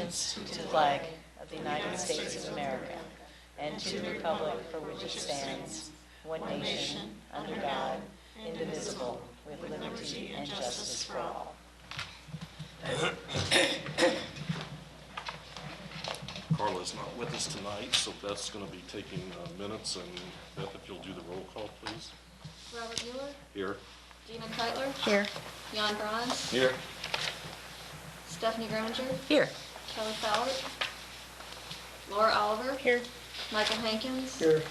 allegiance to the flag of the United States of America and to the republic for which it stands, one nation, under God, indivisible, with liberty and justice for all. Carla's not with us tonight, so Beth's going to be taking minutes. And Beth, if you'll do the roll call, please. Robert Mueller. Here. Gina Kreitler. Here. Jan Bronze. Here. Stephanie Groninger. Here. Kelly Fowler. Laura Oliver. Here. Michael Hankins. Here.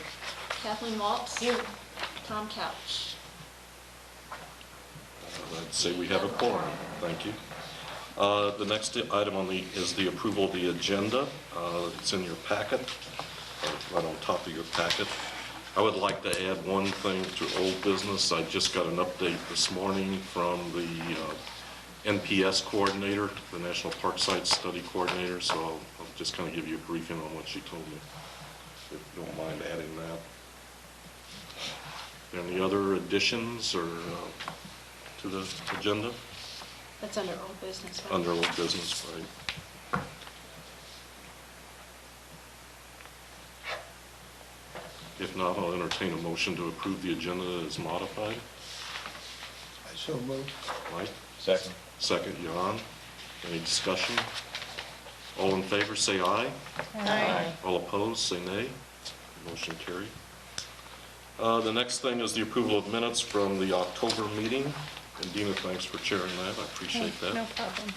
Kathleen Waltz. Here. Tom Couch. I'd say we have a quorum. Thank you. The next item is the approval of the agenda. It's in your packet, right on top of your packet. I would like to add one thing to old business. I just got an update this morning from the NPS coordinator, the National Park Site Study Coordinator, so I'll just kind of give you a briefing on what she told me, if you don't mind adding that. Any other additions or to the agenda? That's under old business, right? Under old business, right. If not, I'll entertain a motion to approve the agenda as modified. I so move. Mike? Second. Second, Jan. Any discussion? All in favor, say aye. Aye. All opposed, say nay. Motion carried. The next thing is the approval of minutes from the October meeting. And Dina, thanks for chairing that. I appreciate that. No problem.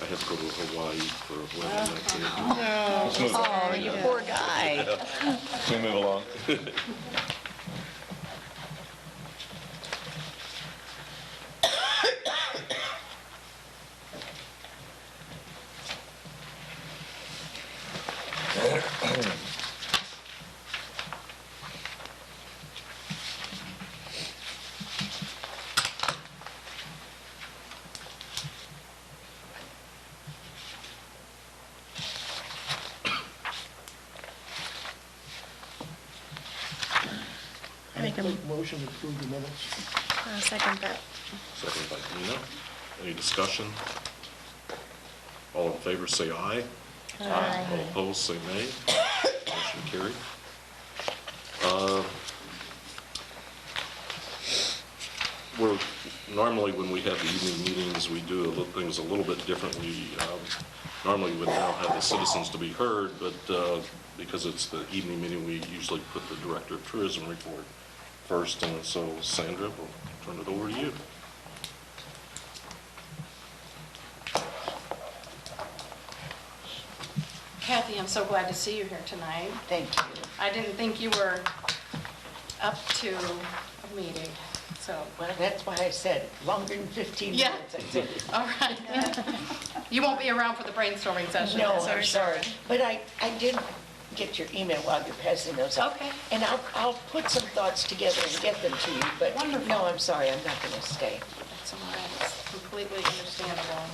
I had to go to Hawaii for a wedding that day. No. Let's move on. Oh, you poor guy. We move along. Make motion to approve the minutes. Second that. Second by Dina. Any discussion? All in favor, say aye. Aye. All opposed, say nay. Motion carried. Normally when we have the evening meetings, we do things a little bit differently. Normally we would now have the citizens to be heard, but because it's the evening meeting, we usually put the Director of Tourism report first. And so, Sandra, we'll turn it over to you. Kathy, I'm so glad to see you here tonight. Thank you. I didn't think you were up to a meeting, so. Well, that's why I said longer than 15 Yeah. minutes, I think. All right. You won't be around for the brainstorming session. No, is that I'm right? sorry. But I did get your email while you're passing those out. Okay. And I'll put some thoughts together and get them to you, but Wonderful. no, I'm sorry, I'm not going to stay. That's all right. It's completely understandable.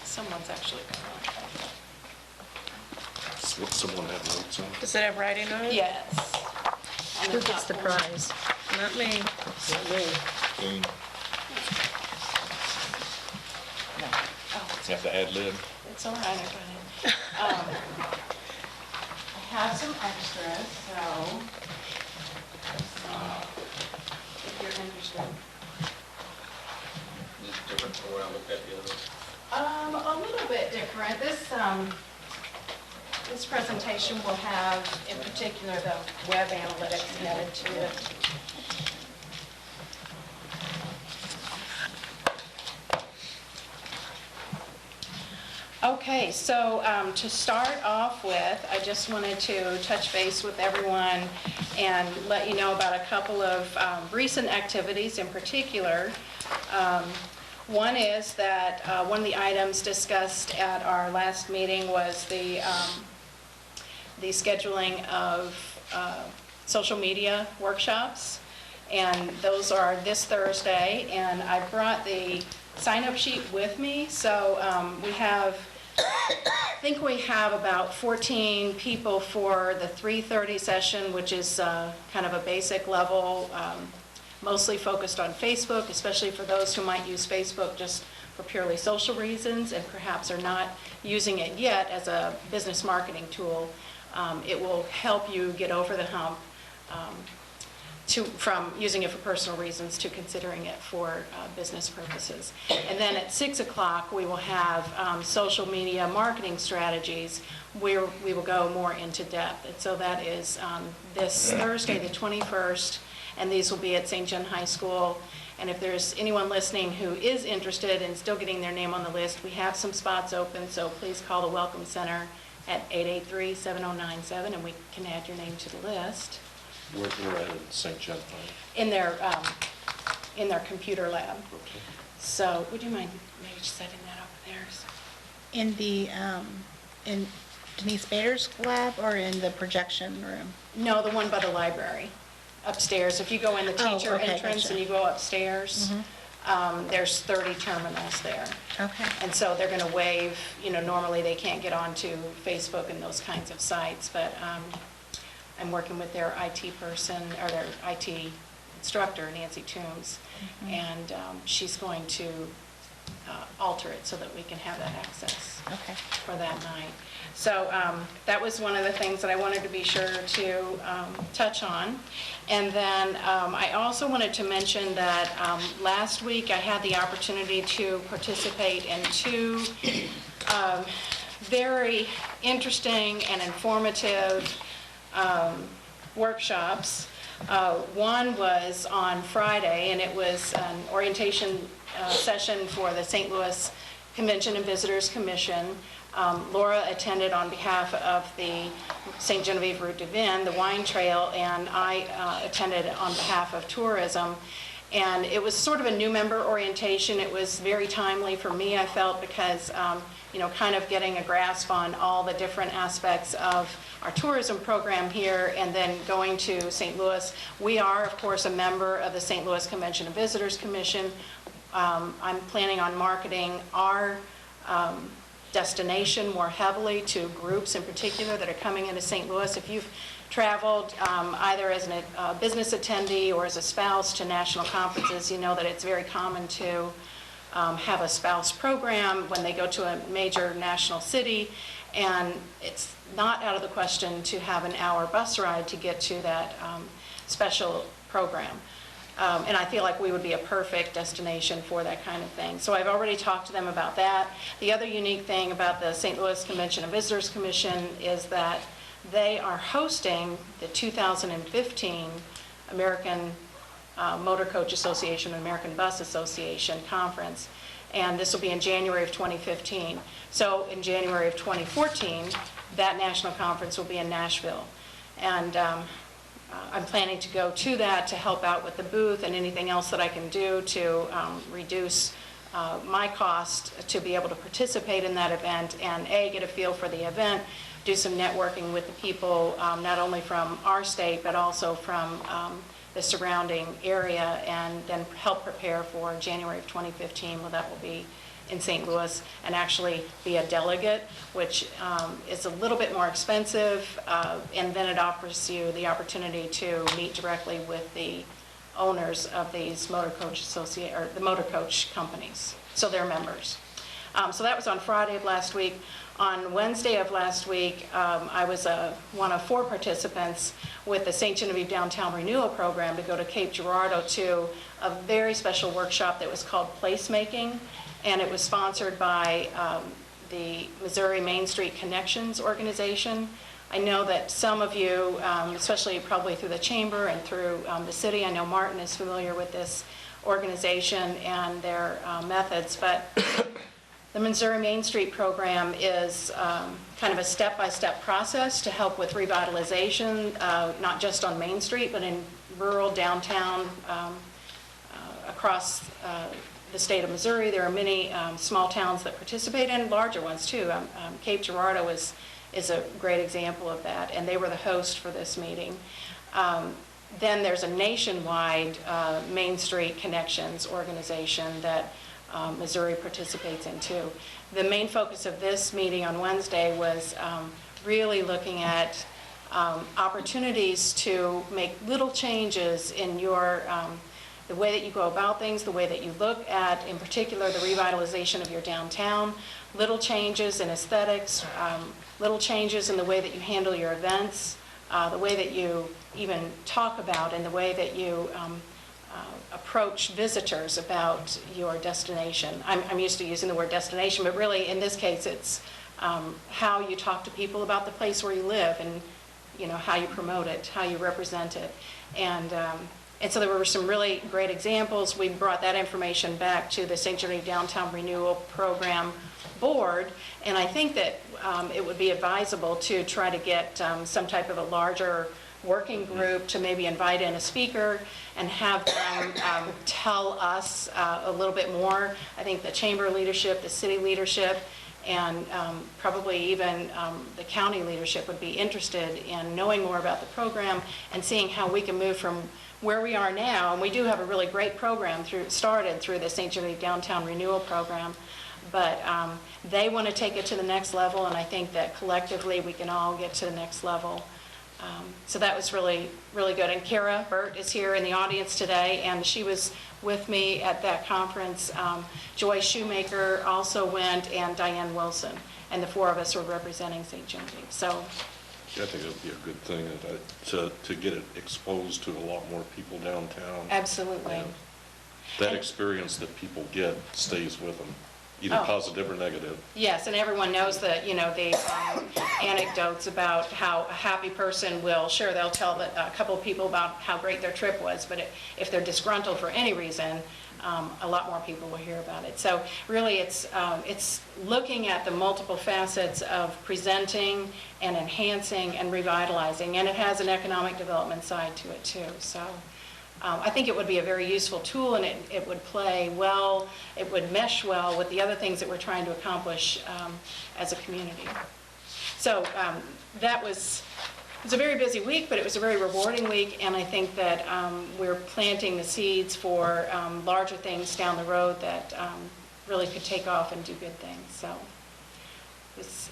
Someone's actually going Someone have notes on? Does it have writing on on. it? Yes. On Who gets top the one. prize? Not me. Dean, No. Oh, you have to ad lib. it's all right, I got it. I have some extras, so if you're interested. Is it different from where I looked at the others? A little bit different. This presentation will have, in particular, the web analytics added to it. Okay, so to start off with, I just wanted to touch base with everyone and let you know about a couple of recent activities in particular. One is that one of the items discussed at our last meeting was the scheduling of social media workshops, and those are this Thursday, and I brought the sign-up sheet with me, so I think we have about 14 people for the 3:30 session, which is kind of a basic level, mostly focused on Facebook, especially for those who might use Facebook just for purely social reasons and perhaps are not using it yet as a business marketing tool, it will help you get over the hump from using it for personal reasons to considering it for business purposes. And then at 6 o'clock, we will have social media marketing strategies where we will go more into depth. And so that is this Thursday, the 21st, and these will be at St. John High School. And if there's anyone listening who is interested in still getting their name on the list, we have some spots open, so please call the Welcome Center at 883-7097, and we can add your name to the list. We're at St. John High. In their computer lab. Okay. So would you mind maybe just setting that up there? In the, in Denise Bader's lab or in the projection room? No, the one by the library, upstairs. If you go in the Oh, teacher okay, entrance gotcha. and you go upstairs, there's 30 terminals there. Okay. And so they're going to waive, normally they can't get onto Facebook and those kinds of sites, but I'm working with their IT person, or their IT instructor, Nancy Toombs, and she's going to alter it so that we can have that access Okay. for that night. So that was one of the things that I wanted to be sure to touch on. And then I also wanted to mention that last week I had the opportunity to participate in two very interesting and informative workshops. One was on Friday, and it was an orientation session for the St. Louis Convention and Visitors Commission. Laura attended on behalf of the St. Genevieve Route de Vin, the wine trail, and I attended on behalf of tourism. And it was sort of a new member orientation. It was very timely for me, I felt, because kind of getting a grasp on all the different aspects of our tourism program here, and then going to St. Louis. We are, of course, a member of the St. Louis Convention and Visitors Commission. I'm planning on marketing our destination more heavily to groups in particular that are coming into St. Louis. If you've traveled either as a business attendee or as a spouse to national conferences, you know that it's very common to have a spouse program when they go to a major national city, and it's not out of the question to have an hour bus ride to get to that special program. And I feel like we would be a perfect destination for that kind of thing. So I've already talked to them about that. The other unique thing about the St. Louis Convention and Visitors Commission is that they are hosting the 2015 American Motor Coach Association and American Bus Association Conference. And this will be in January of 2015. So in January of 2014, that national conference will be in Nashville. And I'm planning to go to that to help out with the booth and anything else that I can do to reduce my cost to be able to participate in that event and get a feel for the event, do some networking with the people, not only from our state, but also from the surrounding area, and then help prepare for January of 2015, where that will be in St. Louis, and actually be a delegate, which is a little bit more expensive, and then it offers you the opportunity to meet directly with the owners of these motor coach companies, so they're members. So that was on Friday of last week. On Wednesday of last week, I was one of 4 participants with the St. Genevieve Downtown Renewal Program to go to Cape Girardeau to a very special workshop that was called Placemaking, and it was sponsored by the Missouri Main Street Connections organization. I know that some of you, especially probably through the chamber and through the city, I know Martin is familiar with this organization and their methods, but the Missouri Main Street program is kind of a step-by-step process to help with revitalization, not just on Main Street, but in rural downtown across the state of Missouri. There are many small towns that participate, and larger ones too. Cape Girardeau is a great example of that, and they were the host for this meeting. Then there's a nationwide Main Street Connections organization that Missouri participates in too. The main focus of this meeting on Wednesday was really looking at opportunities to make little changes in your the way that you go about things, the way that you look at, in particular, the revitalization of your downtown, little changes in aesthetics, little changes in the way that you handle your events, the way that you even talk about and the way that you approach visitors about your destination. I'm used to using the word destination, but really in this case it's how you talk to people about the place where you live and how you promote it, how you represent it. And so there were some really great examples. We brought that information back to the St. Genevieve Downtown Renewal Program Board, and I think that it would be advisable to try to get some type of a larger working group to maybe invite in a speaker and have them tell us a little bit more. I think the chamber leadership, the city leadership, and probably even the county leadership would be interested in knowing more about the program and seeing how we can move from where we are now. And we do have a really great program started through the St. Genevieve Downtown Renewal Program, but they want to take it to the next level, and I think that collectively we can all get to the next level. So that was really, really good. And Kara Burt is here in the audience today, and she was with me at that conference. Joy Shoemaker also went, and Diane Wilson, and the four of us were representing St. Genevieve. So I think it would be a good thing to get it exposed to a lot more people downtown. absolutely. And that experience that people get stays with them, either Oh. positive or negative. Yes, and everyone knows that, the anecdotes about how a happy person will, sure, they'll tell a couple of people about how great their trip was, but if they're disgruntled for any reason, a lot more people will hear about it. So really, it's looking at the multiple facets of presenting and enhancing and revitalizing, and it has an economic development side to it too. So I think it would be a very useful tool, and it would play well, it would mesh well with the other things that we're trying to accomplish as a community. So it was a very busy week, but it was a very rewarding week, and I think that we're planting the seeds for larger things down the road that really could take off and do good things. So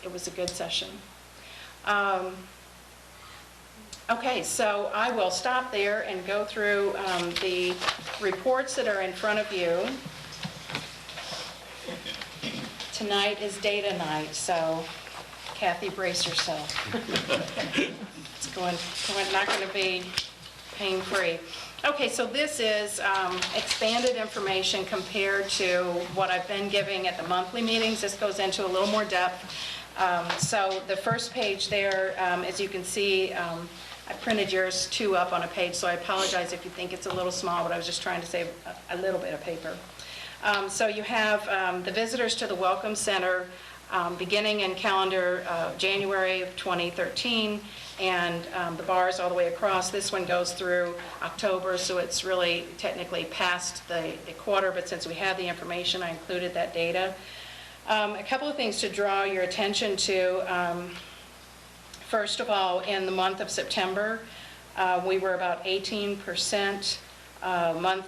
it was a good session. Okay, so I will stop there and go through the reports that are in front of you. Tonight is data night, so Kathy, brace yourself. It's not going to be pain-free. Okay, so this is expanded information compared to what I've been giving at the monthly meetings. This goes into a little more depth. So the first page there, as you can see, I printed yours two up on a page, so I apologize if you think it's a little small, but I was just trying to save a little bit of paper. So you have the visitors to the Welcome Center beginning in calendar January of 2013, and the bars all the way across. This one goes through October, so it's really technically past the quarter, but since we have the information, I included that data. A couple of things to draw your attention to. First of all, in the month of September, we were about 18% month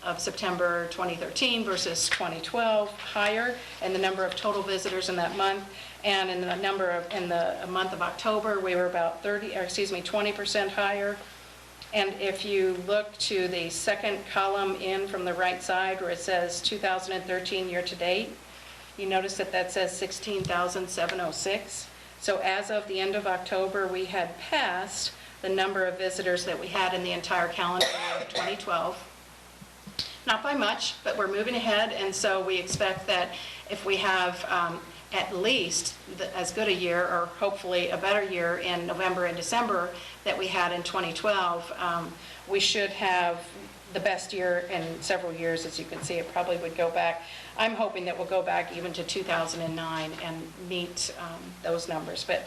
of September 2013 versus 2012 higher in the number of total visitors in that month, and in the month of October we were about 20% higher. And if you look to the second column in from the right side where it says 2013 year to date, you notice that says 16,706. So as of the end of October, we had passed the number of visitors that we had in the entire calendar year of 2012. Not by much, but we're moving ahead, and so we expect that if we have at least as good a year, or hopefully a better year in November and December that we had in 2012, we should have the best year in several years. As you can see, it probably would go back. I'm hoping that we'll go back even to 2009 and meet those numbers, but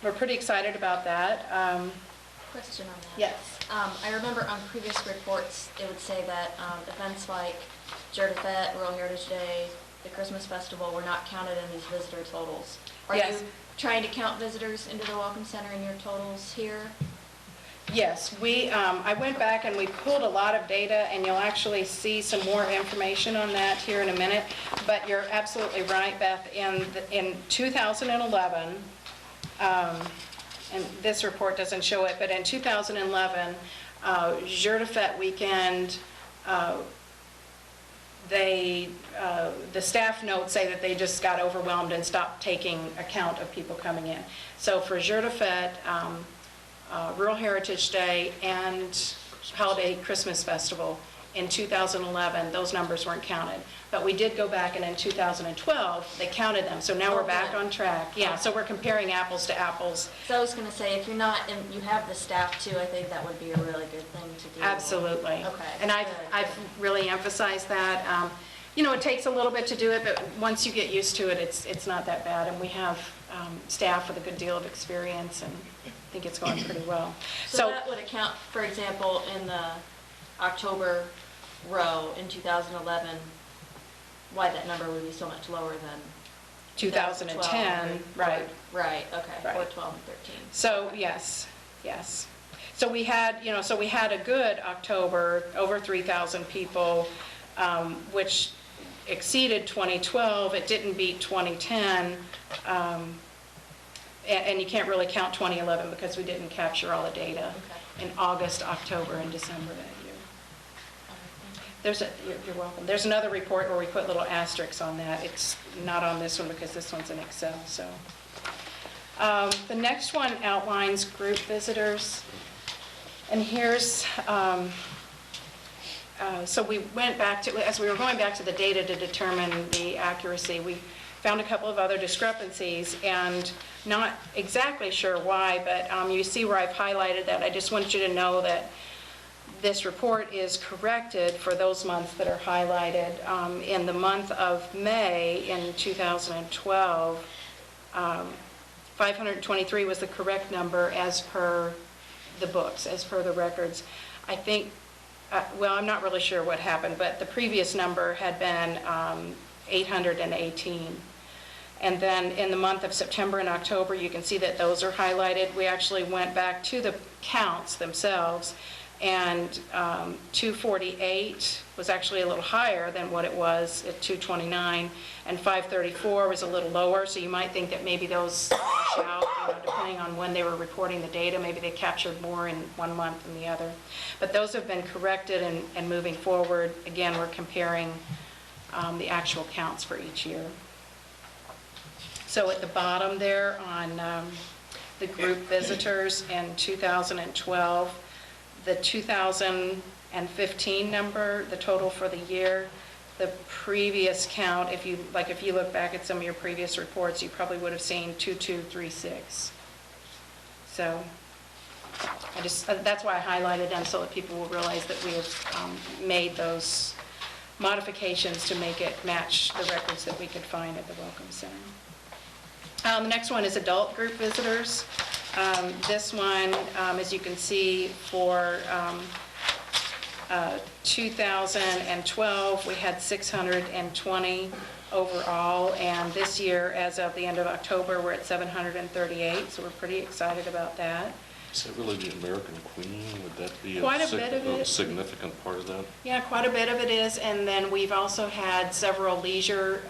we're pretty excited about that. Question on that. Yes. I remember on previous reports, it would say that events like Jerdafet, Rural Heritage Day, the Christmas Festival were not counted in these visitor totals. Are Yes. you trying to count visitors into the Welcome Center in your totals here? Yes, I went back and we pulled a lot of data, and you'll actually see some more information on that here in a minute. But you're absolutely right, Beth. In 2011, and this report doesn't show it, but in 2011, Jerdafet weekend the staff notes say that they just got overwhelmed and stopped taking account of people coming in. So for Jour de Fête, Rural Heritage Day, and Holiday Christmas Festival in 2011, those numbers weren't counted. But we did go back, and in 2012, they counted them. So now we're back on track. Yeah, so we're comparing apples to apples. So I was going to say, if you're not, and you have the staff too, I think that would be a really good thing to do. Absolutely. Okay, And I've good. really emphasized that. You know, it takes a little bit to do it, but once you get used to it, it's not that bad. And we have staff with a good deal of experience, and I think it's going pretty well. So that would account, for example, in the October row in 2011, why that number would be so much lower than 2010, right. Right, okay, Right. 4, 12, and 13. So, yes. So we had, we had a good October, over 3,000 people, which exceeded 2012. It didn't beat 2010. And you can't really count 2011 because we didn't capture all the data in August, October, and December that year. You're welcome. There's another report where we put little asterisks on that. It's not on this one because this one's in Excel, so. The next one outlines group visitors. And here's, so we went back to, as we were going back to the data to determine the accuracy, we found a couple of other discrepancies, and not exactly sure why, but you see where I've highlighted that. I just want you to know that this report is corrected for those months that are highlighted. In the month of May in 2012, 523 was the correct number as per the books, as per the records. I think, well, I'm not really sure what happened, but the previous number had been 818. And then in the month of September and October, you can see that those are highlighted. We actually went back to the counts themselves, and 248 was actually a little higher than what it was at 229, and 534 was a little lower, so you might think that maybe those wash out, depending on when they were reporting the data. Maybe they captured more in one month than the other. But those have been corrected, and moving forward, again, we're comparing the actual counts for each year. So at the bottom there on the group visitors in 2012, the 2015 number, the total for the year, the previous count, if you look back at some of your previous reports, you probably would have seen 2236. So that's why I highlighted them, so that people will realize that we have made those modifications to make it match the records that we could find at the Welcome Center. The next one is adult group visitors. This one, as you can see, for 2012, we had 620 overall, and this year, as of the end of October, we're at 738, so we're pretty excited about that. Is that really the American Queen? Would that be Quite a bit of it. Significant part of that? Yeah, quite a bit of it is, and then we've also had several leisure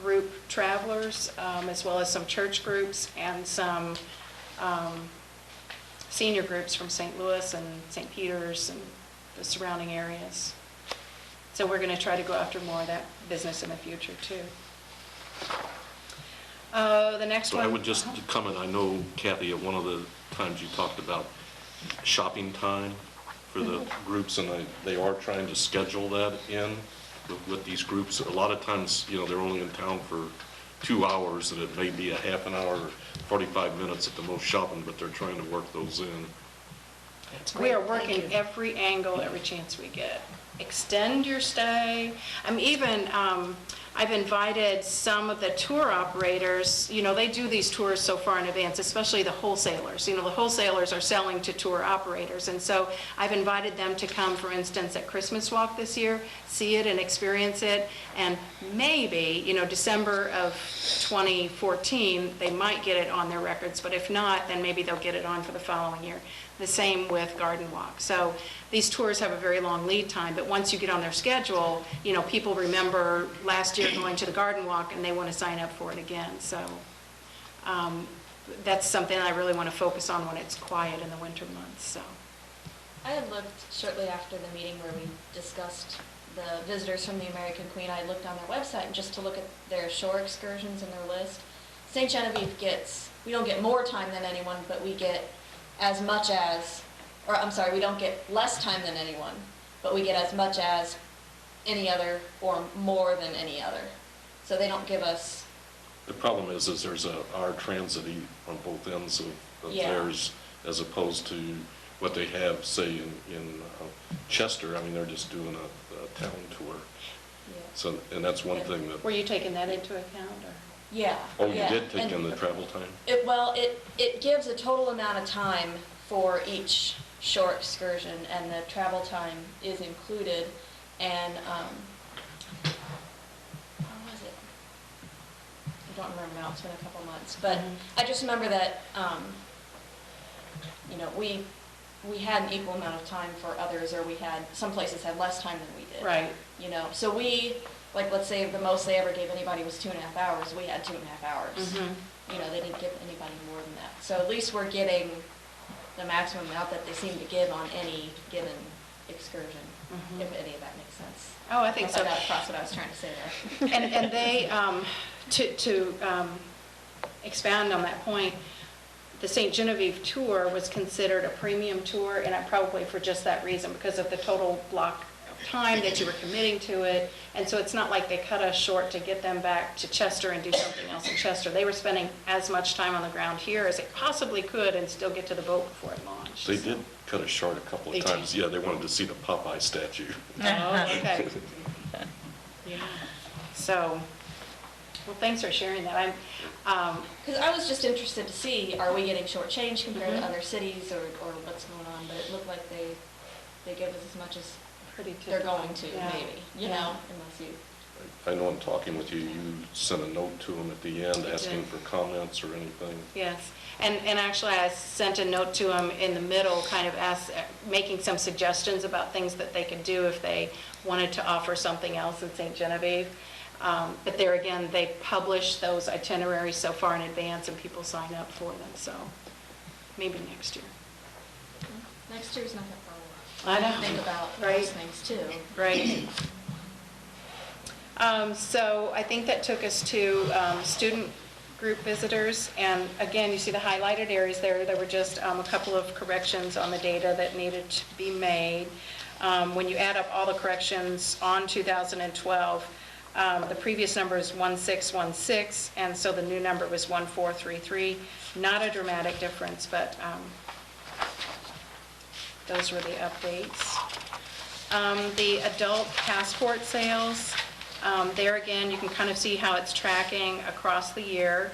group travelers, as well as some church groups and some senior groups from St. Louis and St. Peter's and the surrounding areas. So we're going to try to go after more of that business in the future, too. The next So one. I would just comment, I know, Kathy, at one of the times you talked about shopping time for the groups, and they are trying to schedule that in with these groups. A lot of times, they're only in town for 2 hours, and it may be a half an hour, 45 minutes at the most shopping, but they're trying to work those in. We are working every angle, every chance we get. Extend your stay. I've invited some of the tour operators. They do these tours so far in advance, especially the wholesalers. The wholesalers are selling to tour operators, and so I've invited them to come, for instance, at Christmas Walk this year, see it and experience it, and maybe, December of 2014, they might get it on their records, but if not, then maybe they'll get it on for the following year. The same with Garden Walk. So these tours have a very long lead time, but once you get on their schedule, people remember last year going to the Garden Walk and they want to sign up for it again. So that's something I really want to focus on when it's quiet in the winter months. So I had looked shortly after the meeting where we discussed the visitors from the American Queen. I looked on their website just to look at their shore excursions and their list. St. Genevieve gets, we don't get more time than anyone, but we get as much as, or I'm sorry, we don't get less time than anyone, but we get as much as any other or more than any other. So they don't give us. The problem is there's our transit on both ends of Yeah. theirs, as opposed to what they have, say, in Chester. I mean, they're just doing a town tour. Yeah. So, and that's one thing that, Were you taking that into account, or? Yeah. oh, you yeah. did take And in the travel time? it gives a total amount of time for each shore excursion, and the travel time is included. And, what was it? I don't remember now, it's been a couple months. But I just remember that, you know, we had an equal amount of time for others, or some places had less time than we did. Right. You know, so like, let's say the most they ever gave anybody was 2.5 hours, we had 2.5 hours. You know, they didn't give anybody more than that. So at least we're getting the maximum amount that they seem to give on any given excursion, if any of that makes sense. Oh, I think If so. I got across what I was trying to say there. And they, to expound on that point, the St. Genevieve tour was considered a premium tour, and probably for just that reason, because of the total block of time that you were committing to it. And so it's not like they cut us short to get them back to Chester and do something else in Chester. They were spending as much time on the ground here as they possibly could and still get to the boat before it launched. They did cut us short a couple They of did. times. Yeah, they wanted to see the Popeye statue. Oh, okay. Yeah. So, well, thanks for sharing that. Because I was just interested to see, are we getting shortchanged compared to other cities, or what's going on? But it looked like they give us as much as Pretty they're typical. going to, Yeah. maybe, you Yeah. know, unless you. I know in talking with you, you sent a note to them at the end I asking did. for comments or anything. Yes, and actually I sent a note to them in the middle, kind of making some suggestions about things that they could do if they wanted to offer something else in St. Genevieve. But there again, they publish those itineraries so far in advance and people sign up for them, so maybe next year. Next year's not that far away. I know. Think about Right. those things too. Right. So I think that took us to student group visitors, and again, you see the highlighted areas there. There were just a couple of corrections on the data that needed to be made. When you add up all the corrections on 2012, the previous number is 1616, and so the new number was 1433. Not a dramatic difference, but those were the updates. The adult passport sales, there again, you can kind of see how it's tracking across the year.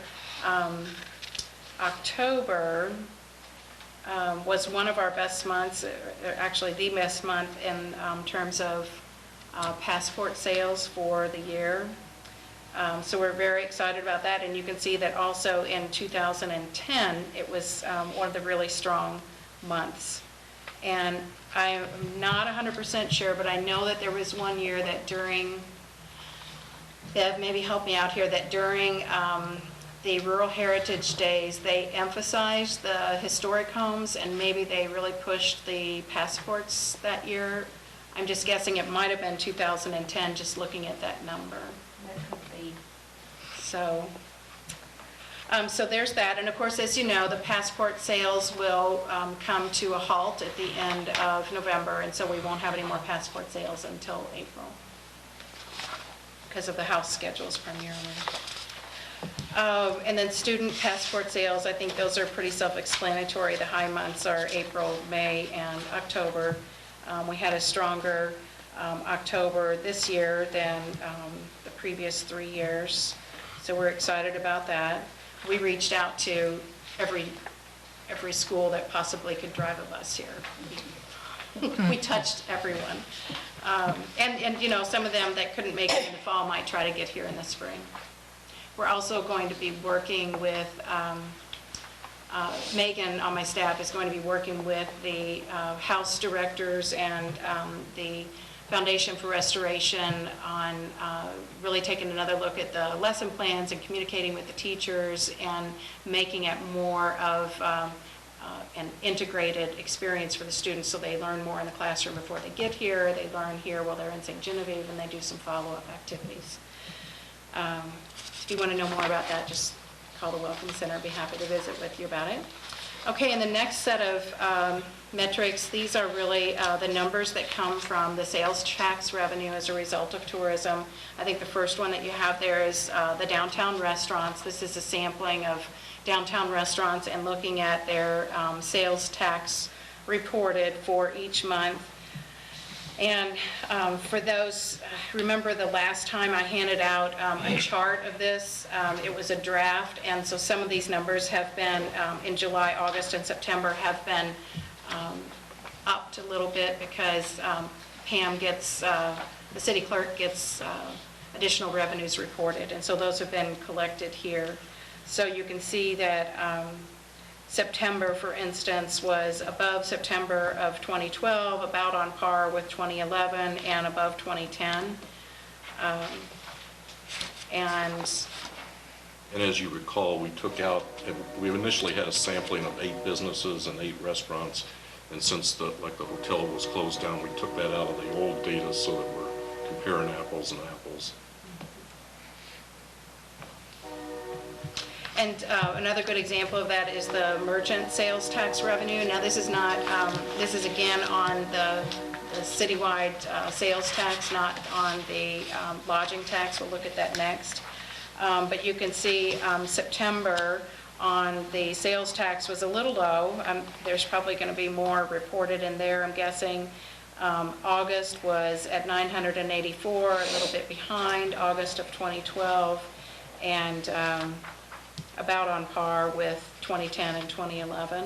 October was one of our best months, actually the best month in terms of passport sales for the year. So we're very excited about that, and you can see that also in 2010, it was one of the really strong months. And I'm not 100% sure, but I know that there was one year that during, Bev, maybe help me out here, that during the Rural Heritage Days, they emphasized the historic homes, and maybe they really pushed the passports that year. I'm just guessing it might have been 2010, just looking at that number. That could be. So there's that. And of course, as you know, the passport sales will come to a halt at the end of November, and so we won't have any more passport sales until April because of the House schedules primarily. And then student passport sales, I think those are pretty self-explanatory. The high months are April, May, and October. We had a stronger October this year than the previous 3 years, so we're excited about that. We reached out to every school that possibly could drive a bus here. We touched everyone. And you know, some of them that couldn't make it in the fall might try to get here in the spring. We're also going to be working with, Megan on my staff is going to be working with the House directors and the Foundation for Restoration on really taking another look at the lesson plans and communicating with the teachers and making it more of an integrated experience for the students, so they learn more in the classroom before they get here, they learn here while they're in St. Genevieve, and they do some follow-up activities. If you want to know more about that, just call the Welcome Center. I'd be happy to visit with you about it. Okay, and the next set of metrics, these are really the numbers that come from the sales tax revenue as a result of tourism. I think the first one that you have there is the downtown restaurants. This is a sampling of downtown restaurants and looking at their sales tax reported for each month. And for those, remember the last time I handed out a chart of this, it was a draft, and so some of these numbers have been, in July, August, and September, have been upped a little bit because Pam gets, the city clerk gets additional revenues reported, and so those have been collected here. So you can see that September, for instance, was above September of 2012, about on par with 2011, and above 2010. And as you recall, we took out, we initially had a sampling of 8 businesses and 8 restaurants, and since the hotel was closed down, we took that out of the old data so that we're comparing apples and apples. And another good example of that is the merchant sales tax revenue. Now, this is not, this is again on the citywide sales tax, not on the lodging tax. We'll look at that next. But you can see September on the sales tax was a little low. There's probably going to be more reported in there, I'm guessing. August was at 984, a little bit behind August of 2012, and about on par with 2010 and 2011.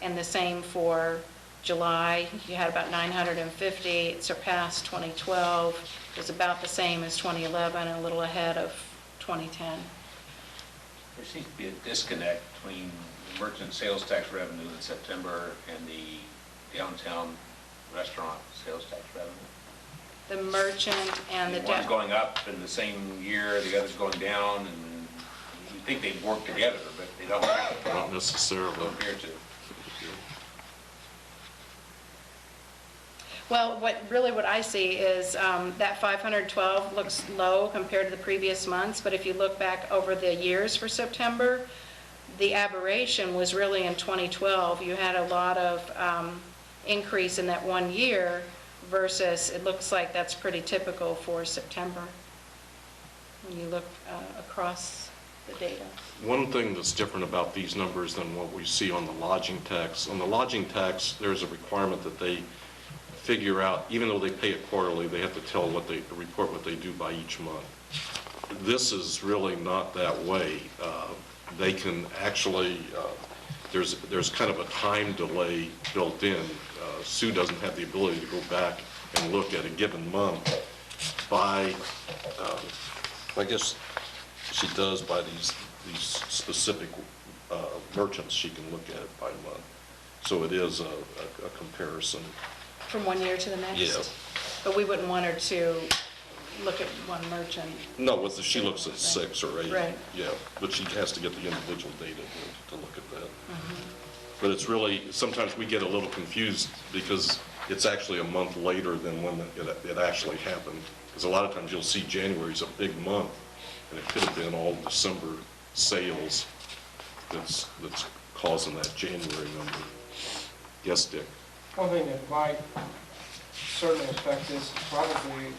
And the same for July. You had about 950. It surpassed 2012. It was about the same as 2011, and a little ahead of 2010. There seems to be a disconnect between the merchant sales tax revenue in September and the downtown restaurant sales tax revenue. The merchant and the... One's going up in the same year, the other's going down, and you think they work together, but they don't. Not necessarily. Don't appear to. Well, what I see is that 512 looks low compared to the previous months, but if you look back over the years for September, the aberration was really in 2012. You had a lot of increase in that one year versus it looks like that's pretty typical for September when you look across the data. One thing that's different about these numbers than what we see on the lodging tax, there's a requirement that they figure out, even though they pay it quarterly, they have to tell report what they do by each month. This is really not that way. They can actually, there's kind of a time delay built in. Sue doesn't have the ability to go back and look at a given month by, I guess she does by these specific merchants. She can look at it by month. So it is a comparison. From one year to the next? Yeah. But we wouldn't want her to look at one merchant. No, she looks at 6 or 8. Right. Yeah, but she has to get the individual data to look at that. Mm-hmm. But it's really, sometimes we get a little confused because it's actually a month later than when it actually happened. Because a lot of times you'll see January's a big month, and it could have been all December sales that's causing that January number. Yes, Dick? One thing that might certainly affect this is probably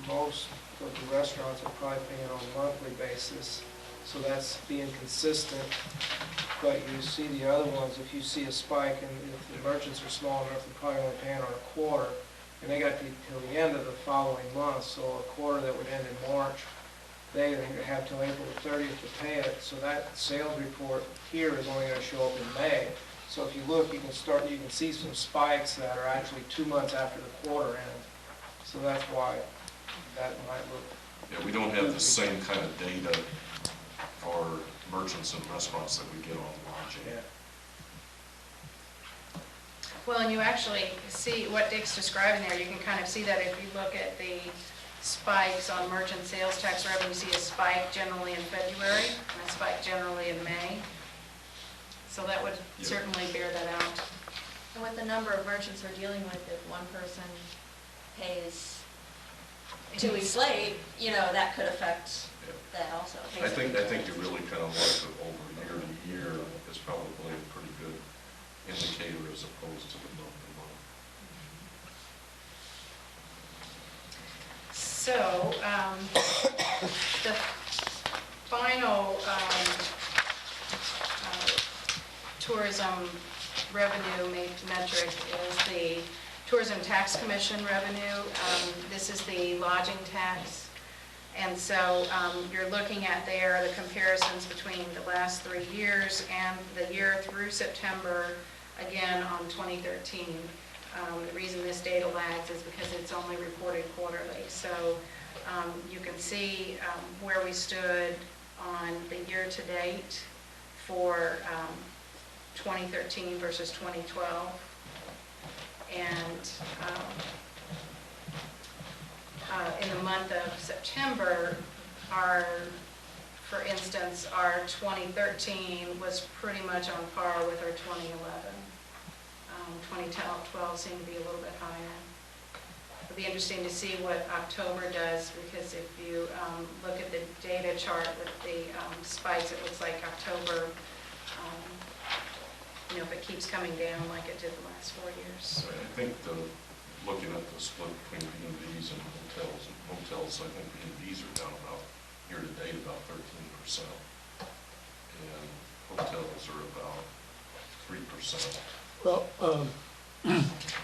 most of the restaurants are probably paying on a monthly basis, so that's being consistent. But you see the other ones, if you see a spike, and if the merchants are small enough, they're probably only paying on a quarter, and they got till the end of the following month, so a quarter that would end in March, they have till April the 30th to pay it, so that sales report here is only going to show up in May. So if you look, you can see some spikes that are actually 2 months after the quarter end. So that's why that might look. Yeah, we don't have the same kind of data for merchants and restaurants that we get on lodging. Yeah. Well, and you actually see what Dick's describing there. You can kind of see that if you look at the spikes on merchant sales tax revenue, you see a spike generally in February and a spike generally in May. So that would certainly bear that out. And with the number of merchants we're dealing with, if one person pays 2 weeks late, that could affect that also. I think you really kind of look at over year to year is probably a pretty good indicator as opposed to the month to month. So, the final tourism revenue metric is the tourism tax commission revenue. This is the lodging tax. And so you're looking at there the comparisons between the last 3 years and the year through September, again on 2013. The reason this data lags is because it's only reported quarterly. So you can see where we stood on the year-to-date for 2013 versus 2012. And in the month of September, for instance, our 2013 was pretty much on par with our 2011. 2012 seemed to be a little bit higher. It'll be interesting to see what October does, because if you look at the data chart with the spikes, it looks like October, if it keeps coming down like it did the last 4 years. I think looking at the split between B&Bs and hotels, I think B&Bs are down about, year-to-date, about 13%. And hotels are about 3%. Well,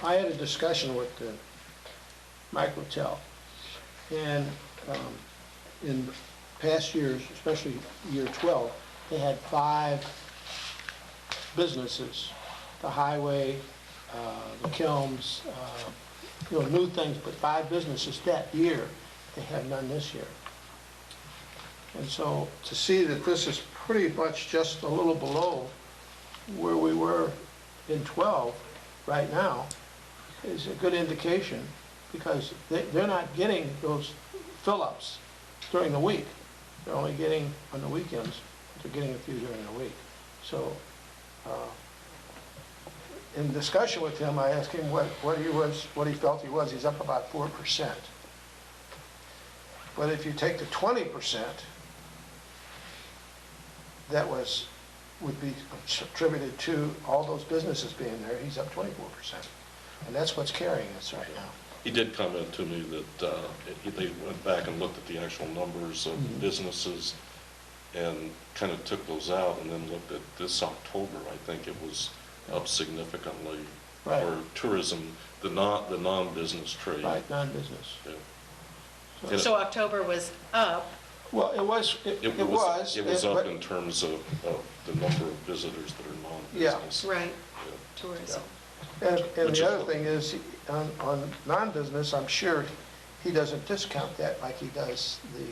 I had a discussion with the Microtel, and in past years, especially year 12, they had 5 businesses, the highway, the Kilns, new things, but 5 businesses that year. They have none this year. And so to see that this is pretty much just a little below where we were in 12 right now is a good indication, because they're not getting those fill-ups during the week. They're only getting on the weekends. They're getting a few during the week. So in discussion with him, I asked him what he felt he was. He's up about 4%. But if you take the 20%, that would be attributed to all those businesses being there, he's up 24%. And that's what's carrying us right now. He did comment to me that they went back and looked at the actual numbers of businesses and kind of took those out, and then looked at this October. I think it was up significantly for tourism, the non-business trade. Right, non-business. Yeah. So October was up. Well, it was up but- in terms of the number of visitors that are non-business. Right, tourism. And Which the is other what- thing is, on non-business, I'm sure he doesn't discount that like he does the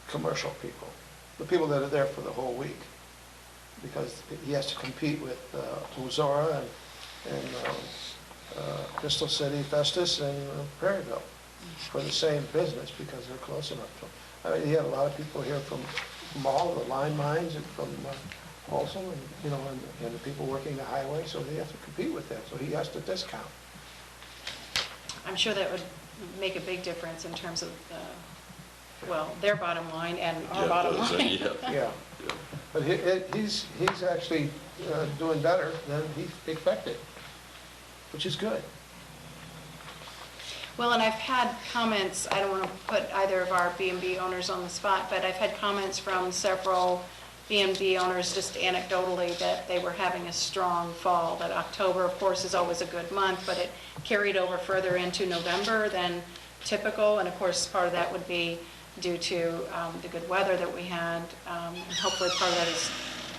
commercial people, the people that are there for the whole week, because he has to compete with Ozora and Crystal City, Festus, and Prairieville for the same business, because they're close enough to him. I mean, he had a lot of people here from all the line mines and from Folsom, and and the people working the highway, so they have to compete with that, so he has to discount. I'm sure that would make a big difference in terms of, their bottom line and our bottom line. Yeah. But he's actually doing better than he expected, which is good. Well, and I've had comments, I don't want to put either of our B&B owners on the spot, but I've had comments from several B&B owners just anecdotally that they were having a strong fall, that October, of course, is always a good month, but it carried over further into November than typical, and of course, part of that would be due to the good weather that we had, and hopefully part of that is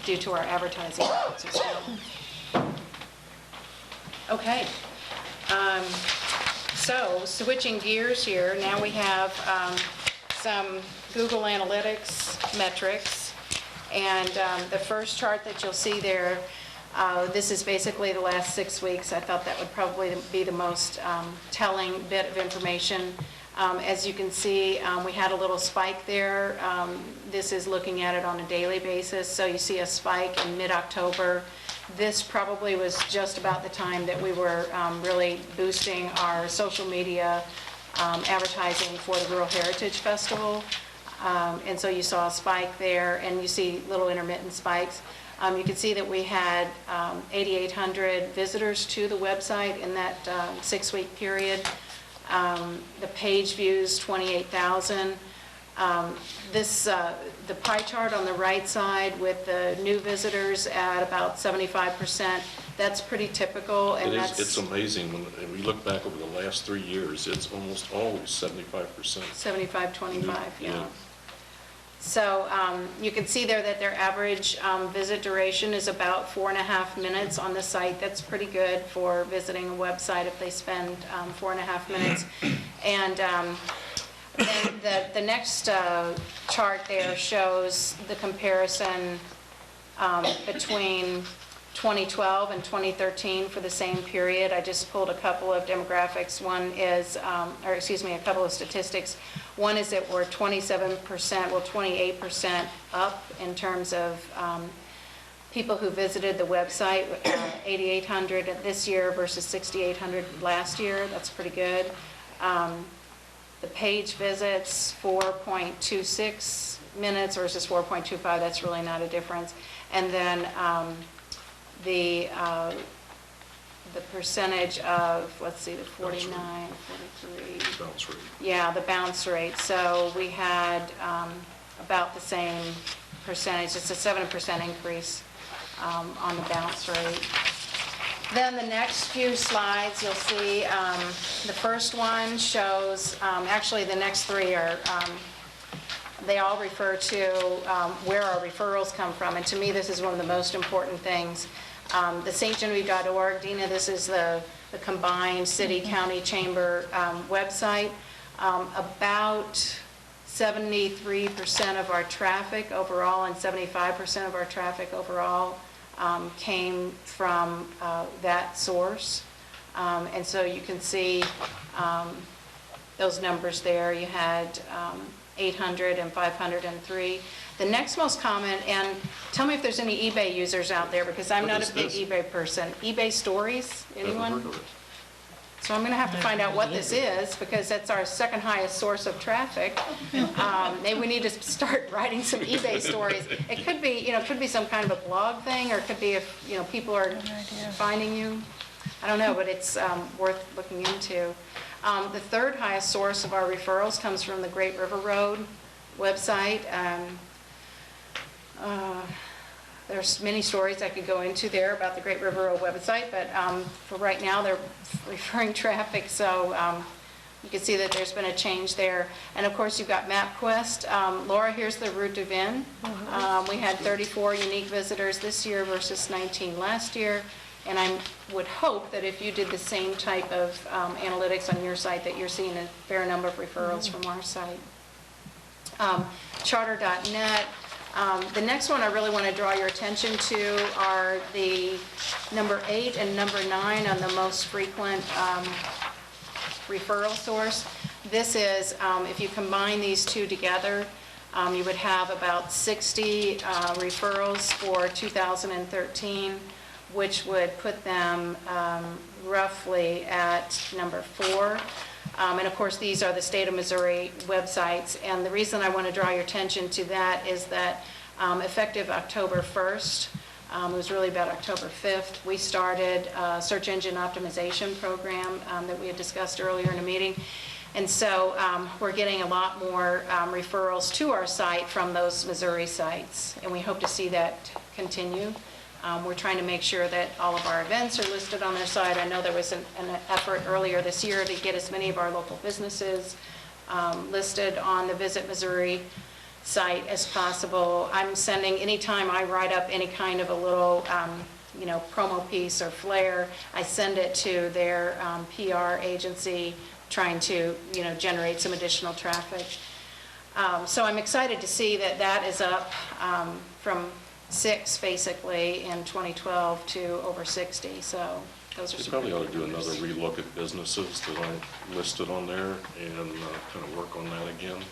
due to our advertising efforts as well. Okay. So, switching gears here, now we have some Google Analytics metrics. And the first chart that you'll see there, this is basically the last 6 weeks. I thought that would probably be the most telling bit of information. As you can see, we had a little spike there. This is looking at it on a daily basis, so you see a spike in mid-October. This probably was just about the time that we were really boosting our social media advertising for the Rural Heritage Festival. And so you saw a spike there, and you see little intermittent spikes. You can see that we had 8,800 visitors to the website in that 6-week period. The page views, 28,000. The pie chart on the right side with the new visitors at about 75%, that's pretty typical. And It's amazing, when we look back over the last 3 years, it's almost always 75%. 75-25, yeah. Yeah. So you can see there that their average visit duration is about 4.5 minutes on the site. That's pretty good for visiting a website if they spend 4.5 minutes. And then the next chart there shows the comparison between 2012 and 2013 for the same period. I just pulled a couple of demographics. One is, a couple of statistics. One is that we're 28% up in terms of people who visited the website, 8,800 this year versus 6,800 last year. That's pretty good. The page visits, 4.26 minutes versus 4.25. That's really not a difference. And then the percentage of, let's see, the 49, 43. Bounce rate. Yeah, the bounce rate. So we had about the same percentage. It's a 7% increase on the bounce rate. Then the next few slides, you'll see the first one shows, actually the next three are, they all refer to where our referrals come from. And to me, this is one of the most important things. The stgenevieve.org, Dina, this is the combined city-county chamber website. About 73% of our traffic overall and 75% of our traffic overall came from that source. And so you can see those numbers there. You had 800 and 503. The next most common, and tell me if there's any eBay users out there, because I'm not a big eBay person. eBay stories, anyone? Never heard of it. So I'm going to have to find out what this is, because that's our second highest source of traffic. Maybe we need to start writing some eBay stories. It could be, it could be some kind of a blog thing, or it could be if, people are finding you. I don't know, but it's worth looking into. The third highest source of our referrals comes from the Great River Road website. There's many stories I could go into there about the Great River Road website, but for right now, they're referring traffic, so you can see that there's been a change there. And of course, you've got MapQuest. Laura, here's the route de Vin. We had 34 unique visitors this year versus 19 last year, and I would hope that if you did the same type of analytics on your site, that you're seeing a fair number of referrals from our site. Charter.net. The next one I really want to draw your attention to are the number 8 and number 9 on the most frequent referral source. This is, if you combine these two together, you would have about 60 referrals for 2013, which would put them roughly at number 4. And of course, these are the state of Missouri websites. And the reason I want to draw your attention to that is that effective October 1st, it was really about October 5th, we started a search engine optimization program that we had discussed earlier in a meeting. And so we're getting a lot more referrals to our site from those Missouri sites. And we hope to see that continue. We're trying to make sure that all of our events are listed on their site. I know there was an effort earlier this year to get as many of our local businesses listed on the Visit Missouri site as possible. I'm sending, anytime I write up any kind of a little, promo piece or flare, I send it to their PR agency, trying to, generate some additional traffic. So I'm excited to see that that is up from 6 basically in 2012 to over 60, so those are You some probably pretty ought to good do another numbers. relook at businesses that I listed on there and kind of work on that again.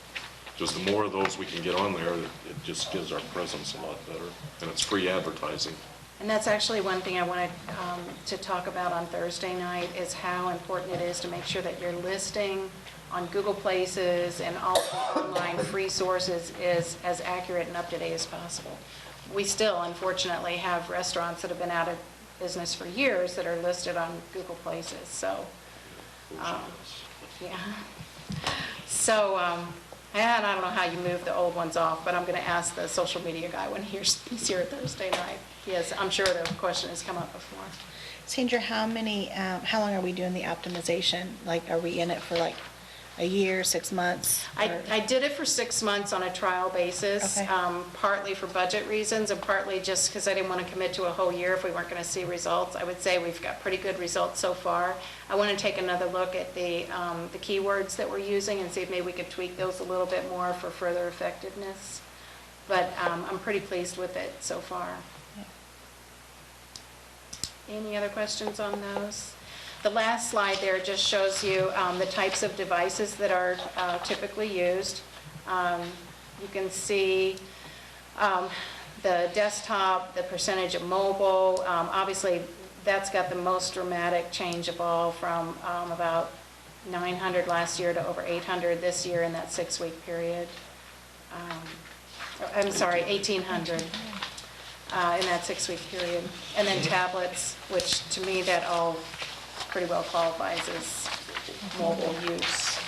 Just the more of those we can get on there, it just gives our presence a lot better, and it's free advertising. And that's actually one thing I wanted to talk about on Thursday night, is how important it is to make sure that your listing on Google Places and all the online free sources is as accurate and up-to-date as possible. We still, unfortunately, have restaurants that have been out of business for years that are listed on Google Places, so, yeah. So, and I don't know how you move the old ones off, but I'm going to ask the social media guy when he's here Thursday night. Yes, I'm sure the question has come up before. Sandra, how long are we doing the optimization? Like, are we in it for like a year, 6 months? or- I did it for 6 months on a trial basis, Okay. Partly for budget reasons and partly just because I didn't want to commit to a whole year if we weren't going to see results. I would say we've got pretty good results so far. I want to take another look at the keywords that we're using and see if maybe we could tweak those a little bit more for further effectiveness. But I'm pretty pleased with it so far. Any other questions on those? The last slide there just shows you the types of devices that are typically used. You can see the desktop, the percentage of mobile. Obviously, that's got the most dramatic change of all, from about 900 last year to over 800 this year in that 6-week period. I'm sorry, 1,800 in that 6-week period. And then tablets, which to me that all pretty well qualifies as mobile use.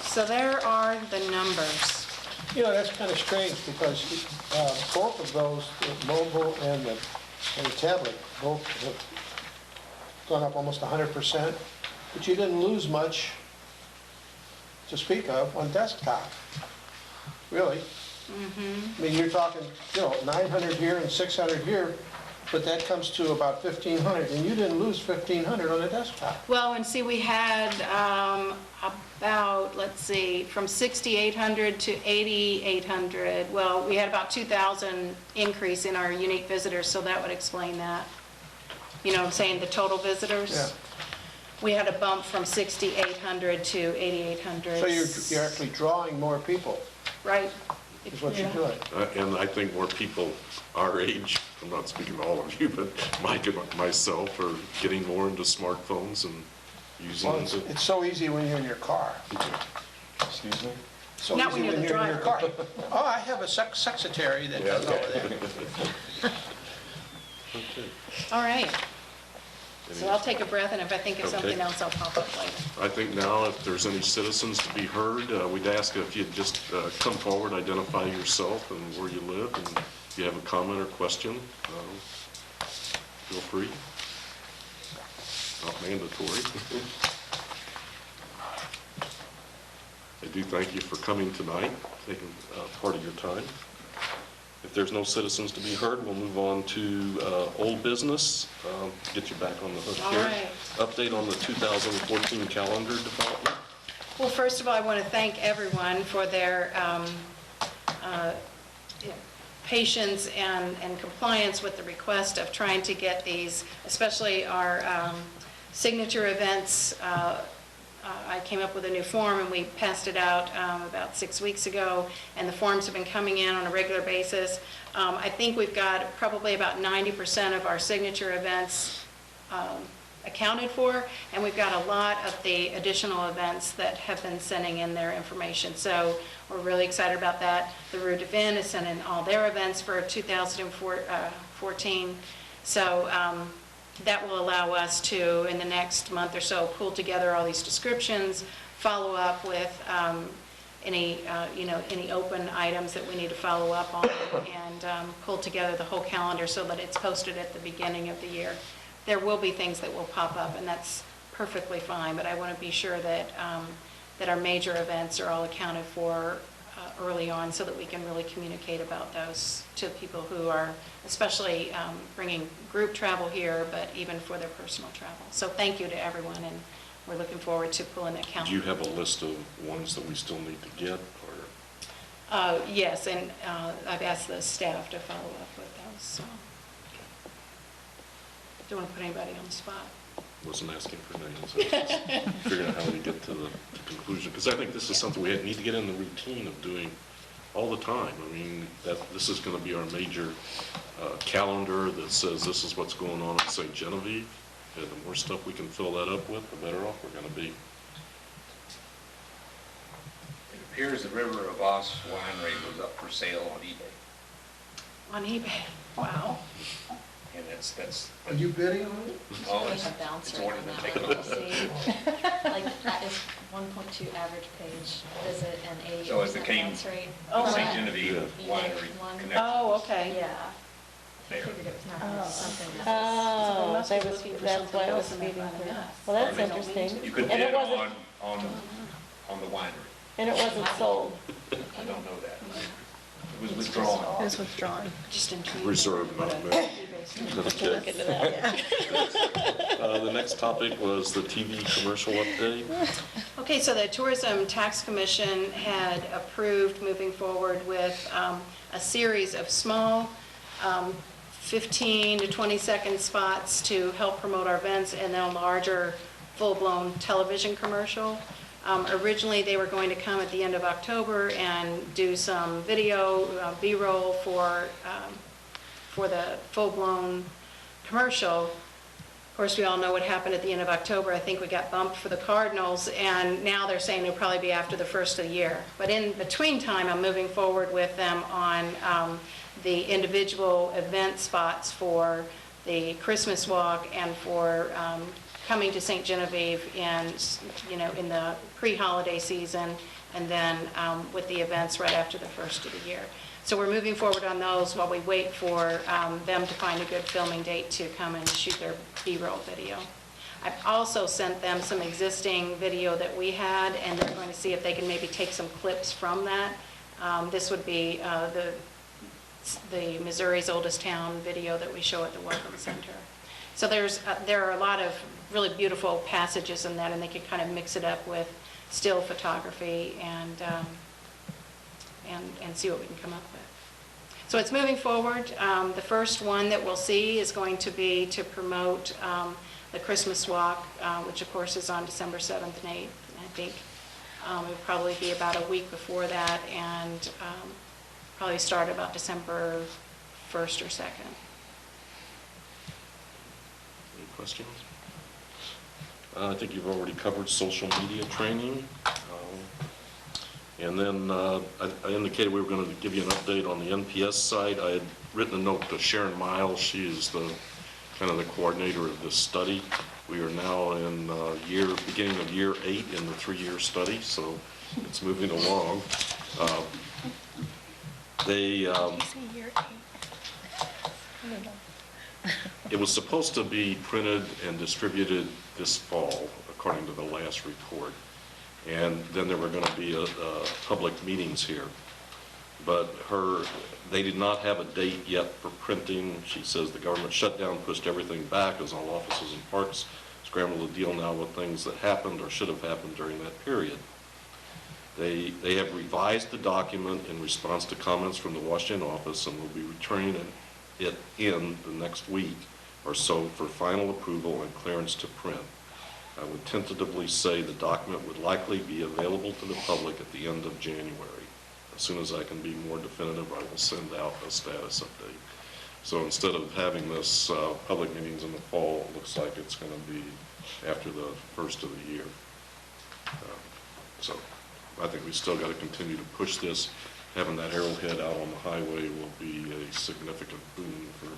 So there are the numbers. You know, that's kind of strange because both of those, the mobile and the tablet, both have gone up almost 100%, but you didn't lose much to speak of on desktop, really. I mean, you're talking, 900 here and 600 here, but that comes to about 1,500, and you didn't lose 1,500 on the desktop. Well, and see, we had about, let's see, from 6,800 to 8,800. Well, we had about 2,000 increase in our unique visitors, so that would explain that. You know what I'm saying, the total visitors? Yeah. We had a bump from 6,800 to 8,800. So you're actually drawing more people, Right. is what you're doing. And I think more people our age, I'm not speaking to all of you, but Mike and myself are getting more into smartphones and using Well, them. it's so easy when you're in your car. Excuse me? So Not easy when you're the in your driver. car. Oh, I have a secretary that does all of that. Okay. All right. So I'll take a breath, and if I think of something Okay. else, I'll pop up later. I think now, if there's any citizens to be heard, we'd ask if you'd just come forward, identify yourself and where you live, and if you have a comment or question, feel free. Not mandatory. I do thank you for coming tonight, taking part of your time. If there's no citizens to be heard, we'll move on to old business. Get you back on the hook All here. right. Update on the 2014 calendar development. Well, first of all, I want to thank everyone for their patience and compliance with the request of trying to get these, especially our signature events. I came up with a new form, and we passed it out about 6 weeks ago, and the forms have been coming in on a regular basis. I think we've got probably about 90% of our signature events accounted for, and we've got a lot of the additional events that have been sending in their information. So we're really excited about that. The Rue de Vin is sending all their events for 2014. So that will allow us to, in the next month or so, pull together all these descriptions, follow up with any open items that we need to follow up on, and pull together the whole calendar so that it's posted at the beginning of the year. There will be things that will pop up, and that's perfectly fine, but I want to be sure that that our major events are all accounted for early on, so that we can really communicate about those to people who are especially bringing group travel here, but even for their personal travel. So thank you to everyone, and we're looking forward to pulling that Do calendar. you have a list of ones that we still need to get, or? Yes, and I've asked the staff to follow up with those, so. Don't want to put anybody on the spot. Wasn't asking for names, I was just figuring out how we get to the conclusion. Because I think this is something we need to get in the routine of doing all the time. I mean, this is going to be our major calendar that says this is what's going on in St. Genevieve. And the more stuff we can fill that up with, the better off we're going to be. It appears the River of Voss winery was up for sale on eBay. On eBay, wow. And that's, Are you bidding on it? oh, There's it's a bouncer it's already on been that taken one, off. see? Like, that is 1.2 average page visit and So it 80% became bounce rate. Oh, St. wow. Genevieve Yeah. Winery One. Connection. Oh, okay. Yeah. I There. figured it was not gonna be something that was. Oh, must they be was, looking for that's something why it was else and they speeding found through. us. Well, that's They don't interesting. You could And it bid wasn't, on the winery. and it wasn't sold. I don't know that. It was withdrawn. It was withdrawn. Just intrigued. Reserved, not meant. We'll look into that, yeah. The next topic was the TV commercial update. Okay, so the Tourism Tax Commission had approved moving forward with a series of small 15 to 20-second spots to help promote our events, and then a larger full-blown television commercial. Originally, they were going to come at the end of October and do some video, B-roll for the full-blown commercial. Of course, we all know what happened at the end of October. I think we got bumped for the Cardinals, and now they're saying it'll probably be after the first of the year. But in between time, I'm moving forward with them on the individual event spots for the Christmas walk and for coming to St. Genevieve in the pre-holiday season, and then with the events right after the first of the year. So we're moving forward on those while we wait for them to find a good filming date to come and shoot their B-roll video. I've also sent them some existing video that we had, and they're going to see if they can maybe take some clips from that. This would be the Missouri's Oldest Town video that we show at the Welcome Center. So there are a lot of really beautiful passages in that, and they can kind of mix it up with still photography and see what we can come up with. So it's moving forward. The first one that we'll see is going to be to promote the Christmas walk, which of course is on December 7th and 8th. I think it would probably be about a week before that, and probably start about December 1st or 2nd. Any questions? I think you've already covered social media training. And then I indicated we were going to give you an update on the NPS side. I had written a note to Sharon Miles. She is the kind of the coordinator of this study. We are now in beginning of year 8 in the 3-year study, so it's moving along. It was supposed to be printed and distributed this fall, according to the last report. And then there were going to be public meetings here. But they did not have a date yet for printing. She says the government shutdown pushed everything back as all offices and parks scramble to deal now with things that happened or should have happened during that period. They have revised the document in response to comments from the Washington office and will be returning it in the next week or so for final approval and clearance to print. I would tentatively say the document would likely be available to the public at the end of January. As soon as I can be more definitive, I will send out a status update. So instead of having this public meetings in the fall, it looks like it's going to be after the first of the year. So I think we still got to continue to push this. Having that arrowhead out on the highway will be a significant boon for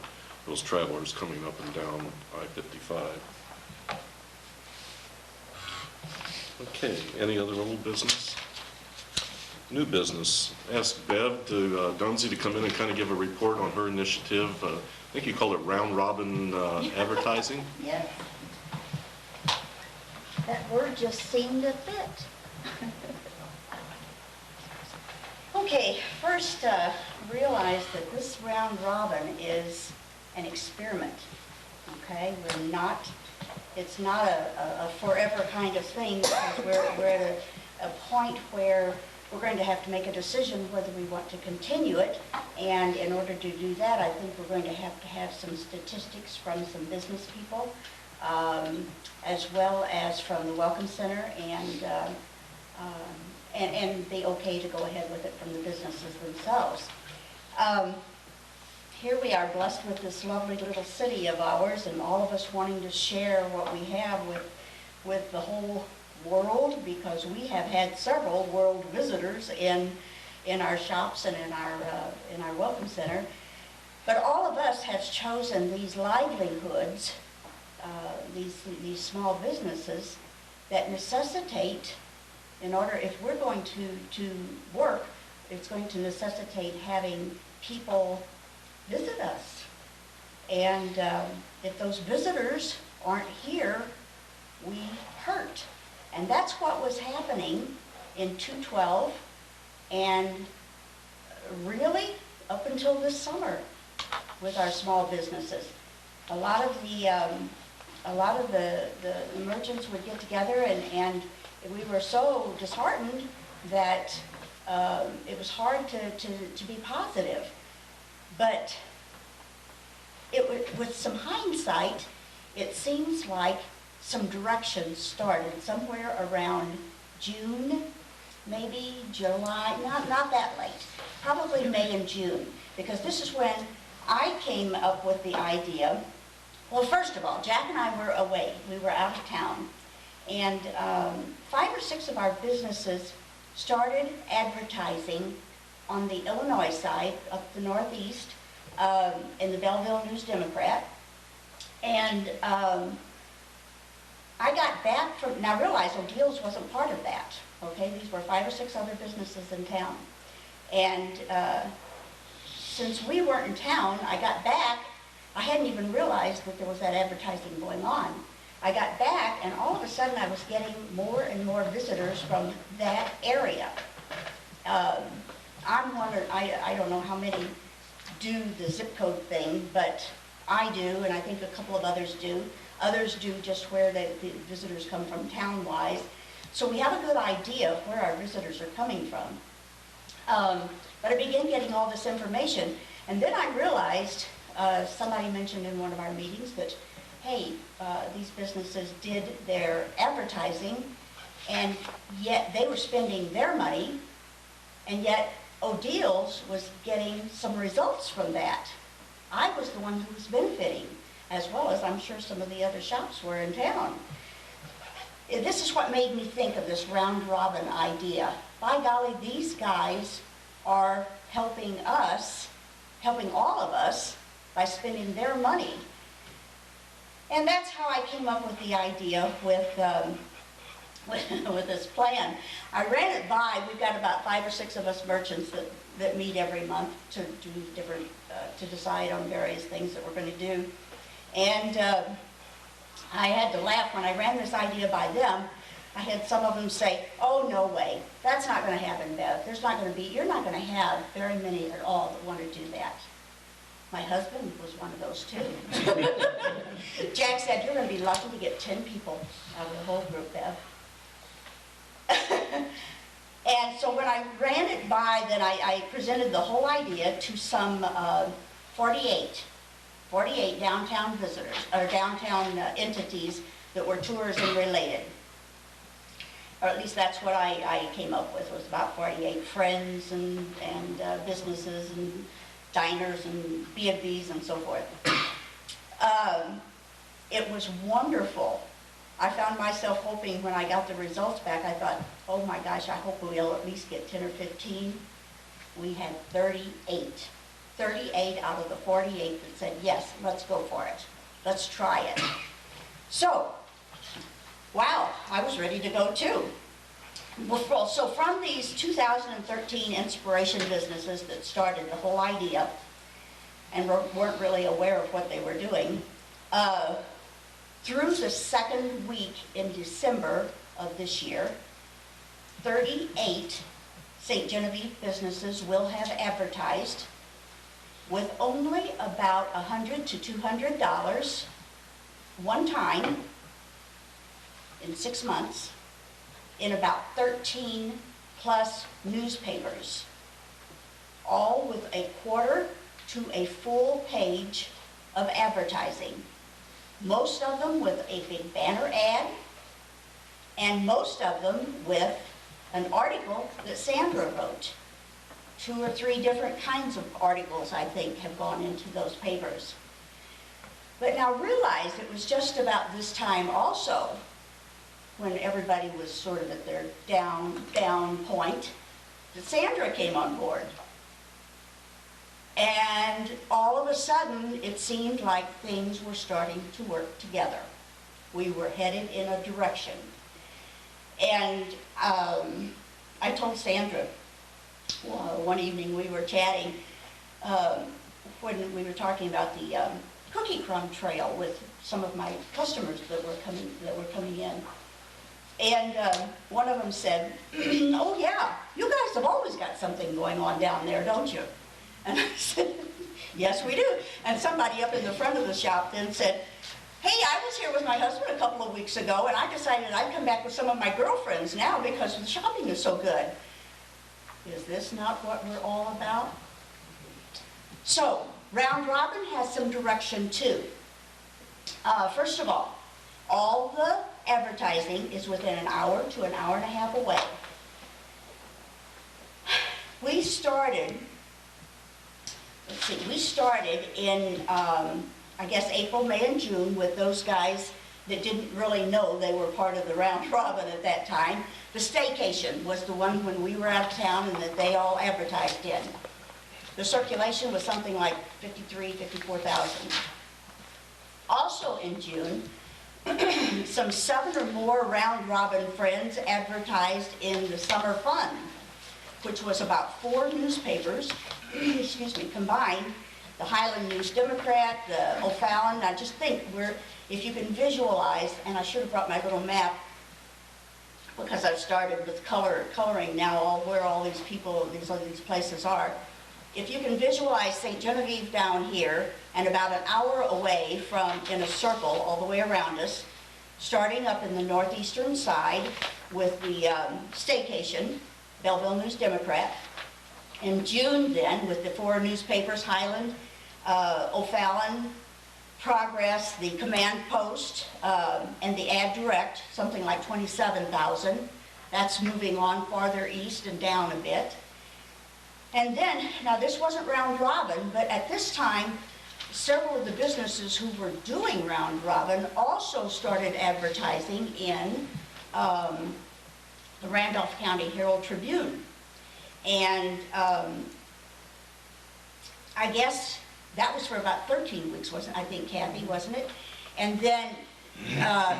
those travelers coming up and down I-55. Okay, any other old business? New business. Ask Bev Dunzy to come in and kind of give a report on her initiative. I think you call it round robin advertising. Yes. That word just seemed to fit. Okay, first realize that this round robin is an experiment, okay? It's not a forever kind of thing, because we're at a point where we're going to have to make a decision whether we want to continue it. And in order to do that, I think we're going to have some statistics from some business people, as well as from the Welcome Center, and the okay to go ahead with it from the businesses themselves. Here we are blessed with this lovely little city of ours, and all of us wanting to share what we have with the whole world, because we have had several world visitors in our shops and in our Welcome Center. But all of us have chosen these livelihoods, these small businesses that necessitate, in order, if we're going to work, it's going to necessitate having people visit us. And if those visitors aren't here, we hurt. And that's what was happening in 212, and really up until this summer with our small businesses. A lot of the merchants would get together, and we were so disheartened that it was hard to be positive. But with some hindsight, it seems like some direction started somewhere around June, maybe July, not that late, probably May and June, because this is when I came up with the idea. Well, first of all, Jack and I were away. We were out of town, and 5 or 6 of our businesses started advertising on the Illinois side, up the Northeast, in the Belleville News-Democrat. And I got back from, now realize O'Deal's wasn't part of that, okay? These were 5 or 6 other businesses in town. And since we weren't in town, I got back, I hadn't even realized that there was that advertising going on. I got back, and all of a sudden I was getting more and more visitors from that area. I'm wondering, I don't know how many do the zip code thing, but I do, and I think a couple of others do. Others do just where the visitors come from town-wise. So we have a good idea of where our visitors are coming from. But I began getting all this information, and then I realized, somebody mentioned in one of our meetings that, hey, these businesses did their advertising, and yet they were spending their money, and yet O'Deal's was getting some results from that. I was the one who was benefiting, as well as I'm sure some of the other shops were in town. This is what made me think of this round robin idea. By golly, these guys are helping us, helping all of us by spending their money. And that's how I came up with the idea with this plan. I ran it by, we've got about 5 or 6 of us merchants that meet every month to do different, to decide on various things that we're going to do. And I had to laugh when I ran this idea by them. I had some of them say, oh, no way, that's not going to happen, Bev. There's not going to be, you're not going to have very many at all that want to do that. My husband was one of those too. Jack said, you're going to be lucky to get 10 people out of the whole group, Bev. And so when I ran it by, then I presented the whole idea to some 48 downtown visitors, or downtown entities that were tourism related. Or at least that's what I came up with, was about 48 friends and businesses and diners and B&Bs and so forth. It was wonderful. I found myself hoping when I got the results back, I thought, oh my gosh, I hope we'll at least get 10 or 15. We had 38. 38 out of the 48 that said, yes, let's go for it. Let's try it. So, wow, I was ready to go too. Well, so from these 2013 inspiration businesses that started the whole idea and weren't really aware of what they were doing, through the second week in December of this year, 38 St. Genevieve businesses will have advertised with only about $100 to $200 one time in 6 months in about 13 plus newspapers, all with a quarter to a full page of advertising. Most of them with a big banner ad, and most of them with an article that Sandra wrote. 2 or 3 different kinds of articles, I think, have gone into those papers. But now realize it was just about this time also, when everybody was sort of at their down point, that Sandra came on board. And all of a sudden, it seemed like things were starting to work together. We were headed in a direction. And I told Sandra, one evening we were chatting, when we were talking about the cookie crumb trail with some of my customers that were coming in. And one of them said, "Oh yeah, you guys have always got something going on down there, don't you?" And I said, "Yes, we do." And somebody up in the front of the shop then said, "Hey, I was here with my husband a couple of weeks ago, and I decided I'd come back with some of my girlfriends now because the shopping is so good." Is this not what we're all about? So, Round Robin has some direction too. First of all the advertising is within an hour to an hour and a half away. We started in, I guess, April, May, and June with those guys that didn't really know they were part of the Round Robin at that time. The Staycation was the one when we were out of town and that they all advertised in. The circulation was something like 54,000. Also in June, some 7 or more Round Robin friends advertised in the Summer Fun, which was about 4 newspapers, combined. The Highland News Democrat, the O'Fallon. Now just think, if you can visualize, and I should have brought my little map, because I've started with coloring now where all these people, these places are. If you can visualize St. Genevieve down here, and about an hour away in a circle all the way around us, starting up in the northeastern side with the Staycation, Belleville News Democrat. In June then, with the 4 newspapers, Highland, O'Fallon, Progress, the Command Post, and the Ad Direct, something like 27,000. That's moving on farther east and down a bit. And then, now this wasn't Round Robin, but at this time, several of the businesses who were doing Round Robin also started advertising in the Randolph County Herald Tribune. And I guess that was for about 13 weeks, I think, Kathy, wasn't it? And then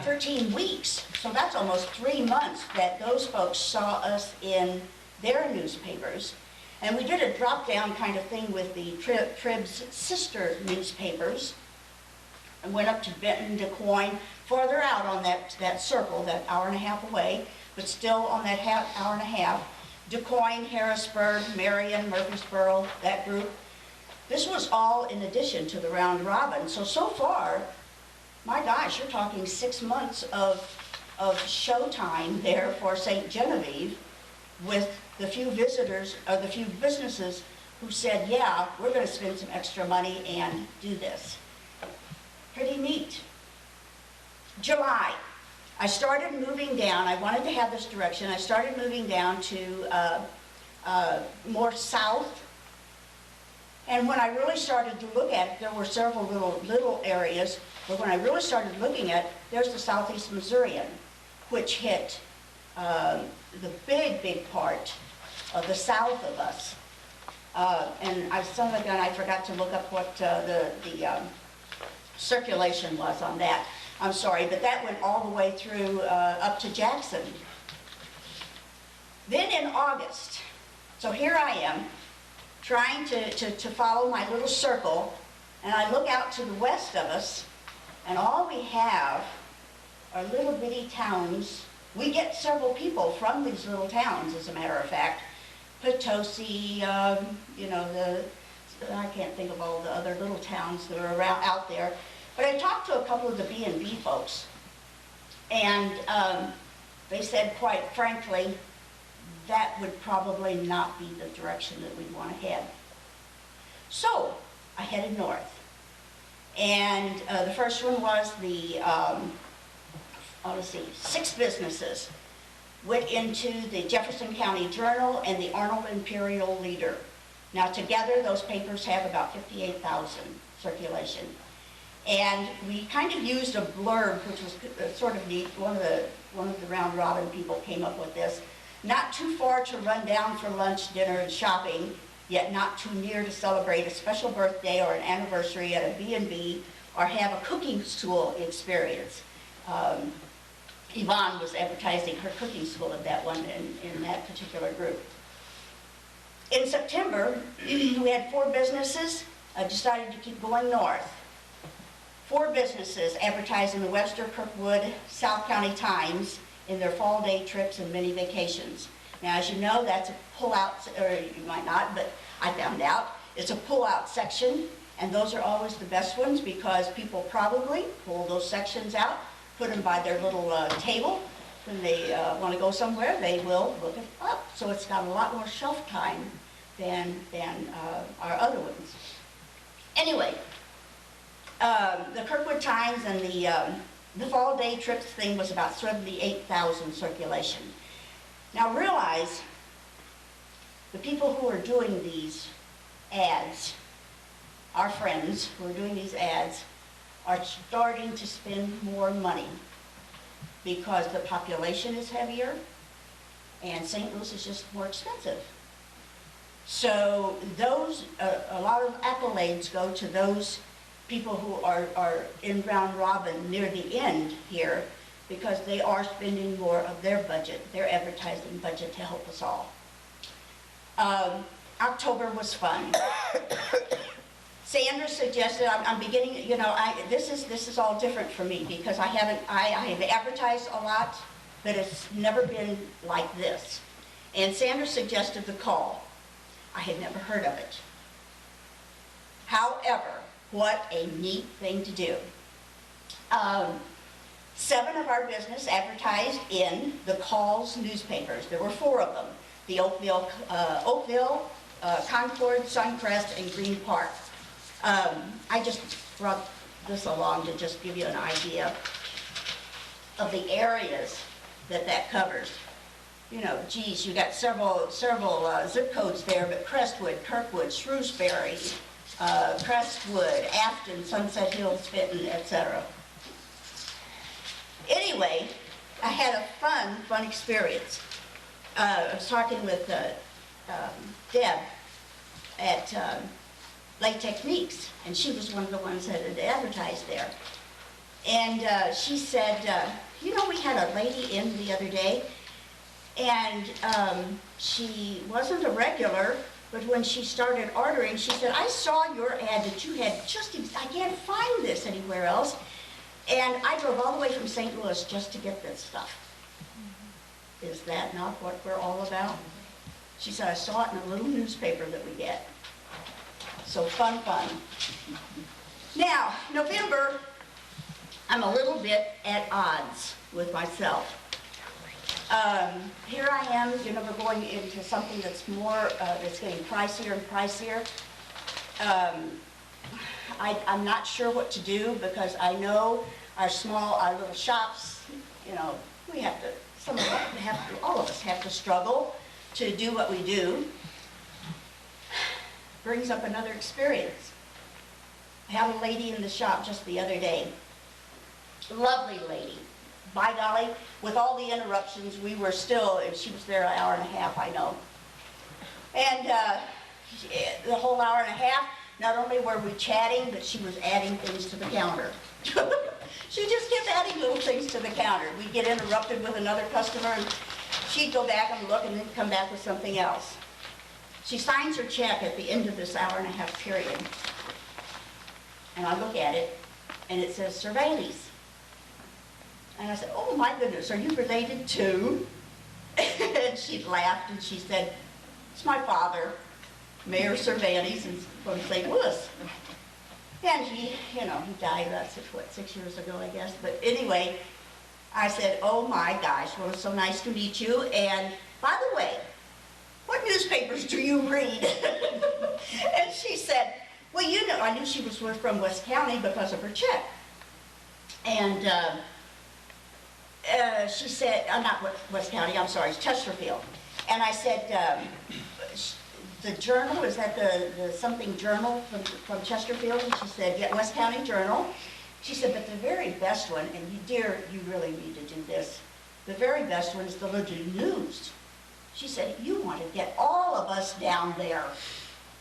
13 weeks, so that's almost 3 months that those folks saw us in their newspapers. And we did a drop-down kind of thing with the Trib's sister newspapers, and went up to Benton, DeQuoin, farther out on that circle, that hour and a half away, but still on that hour and a half. DeQuoin, Harrisburg, Marion, Murfreesboro, that group. This was all in addition to the Round Robin. So far, my gosh, you're talking 6 months of showtime there for St. Genevieve, with the few visitors, or the few businesses who said, yeah, we're going to spend some extra money and do this. Pretty neat. July, I started moving down. I wanted to have this direction. I started moving down to more south. And when I really started to look at it, there were several little areas, but when I really started looking at it, there's the Southeast Missourian, which hit the big part of the south of us. And I forgot to look up what the circulation was on that. I'm sorry, but that went all the way through up to Jackson. Then in August, so here I am, trying to follow my little circle, and I look out to the west of us, and all we have are little bitty towns. We get several people from these little towns, as a matter of fact. Potosi, I can't think of all the other little towns that are out there. But I talked to a couple of the B&B folks, and they said, quite frankly, that would probably not be the direction that we'd want to head. So I headed north. And the first one was let's see, 6 businesses went into the Jefferson County Journal and the Arnold Imperial Leader. Now together, those papers have about 58,000 circulation. And we kind of used a blurb, which was sort of neat. One of the round robin people came up with this. Not too far to run down for lunch, dinner, and shopping, yet not too near to celebrate a special birthday or an anniversary at a B&B or have a cooking school experience. Yvonne was advertising her cooking school at that one in that particular group. In September, we had 4 businesses decided to keep going north. 4 businesses advertised in the Webster, Kirkwood, South County Times in their fall day trips and mini vacations. Now, as you know, that's a pull-out, or you might not, but I found out, it's a pull-out section, and those are always the best ones because people probably pull those sections out, put them by their little table. When they want to go somewhere, they will look it up. So it's got a lot more shelf time than our other ones. Anyway, the Kirkwood Times and the fall day trips thing was about 78,000 circulation. Now realize the people who are doing these ads, our friends who are doing these ads, are starting to spend more money because the population is heavier and St. Louis is just more expensive. So those, a lot of accolades go to those people who are in round robin near the end here because they are spending more of their budget, their advertising budget to help us all. October was fun. Sandra suggested, I'm beginning, you know, this is all different for me because I have advertised a lot, but it's never been like this. And Sandra suggested the call. I had never heard of it. However, what a neat thing to do. 7 of our business advertised in the Calls newspapers. There were 4 of them. The Oakville, Concord, Suncrest, and Green Park. I just brought this along to just give you an idea of the areas that covers. You know, geez, you got several zip codes there, but Crestwood, Kirkwood, Shrewsbury, Crestwood, Afton, Sunset Hills, Fenton, etc. Anyway, I had a fun experience. I was talking with Deb at Lake Techniques, and she was one of the ones that had advertised there. And she said, you know, we had a lady in the other day, and she wasn't a regular, but when she started ordering, she said, I saw your ad that you had I can't find this anywhere else. And I drove all the way from St. Louis just to get this stuff. Is that not what we're all about? She said, I saw it in a little newspaper that we get. So fun. Now, November, I'm a little bit at odds with myself. Here I am, you know, we're going into something that's more, that's getting pricier and pricier. I'm not sure what to do because I know our little shops, you know, we have to, all of us have to struggle to do what we do. Brings up another experience. I had a lady in the shop just the other day. Lovely lady. By golly, with all the interruptions, we were still, and she was there an hour and a half, I know. And the whole hour and a half, not only were we chatting, but she was adding things to the counter. She just kept adding little things to the counter. We'd get interrupted with another customer, and she'd go back and look and then come back with something else. She signs her check at the end of this hour and a half period. And I look at it, and it says Cervantes. And I said, oh my goodness, are you related to? And she laughed and she said, it's my father, Mayor Cervantes from St. Louis. And he died about 6 years ago, I guess. But anyway, I said, oh my gosh, well, it's so nice to meet you. And by the way, what newspapers do you read? And she said, well, you know, I knew she was from West County because of her check. And she said, not West County, I'm sorry, it's Chesterfield. And I said, the Journal, is that the something Journal from Chesterfield? And she said, yeah, West County Journal. She said, but the very best one, and you, dear, you really need to do this, the very best one is the Ladue News. She said, you want to get all of us down there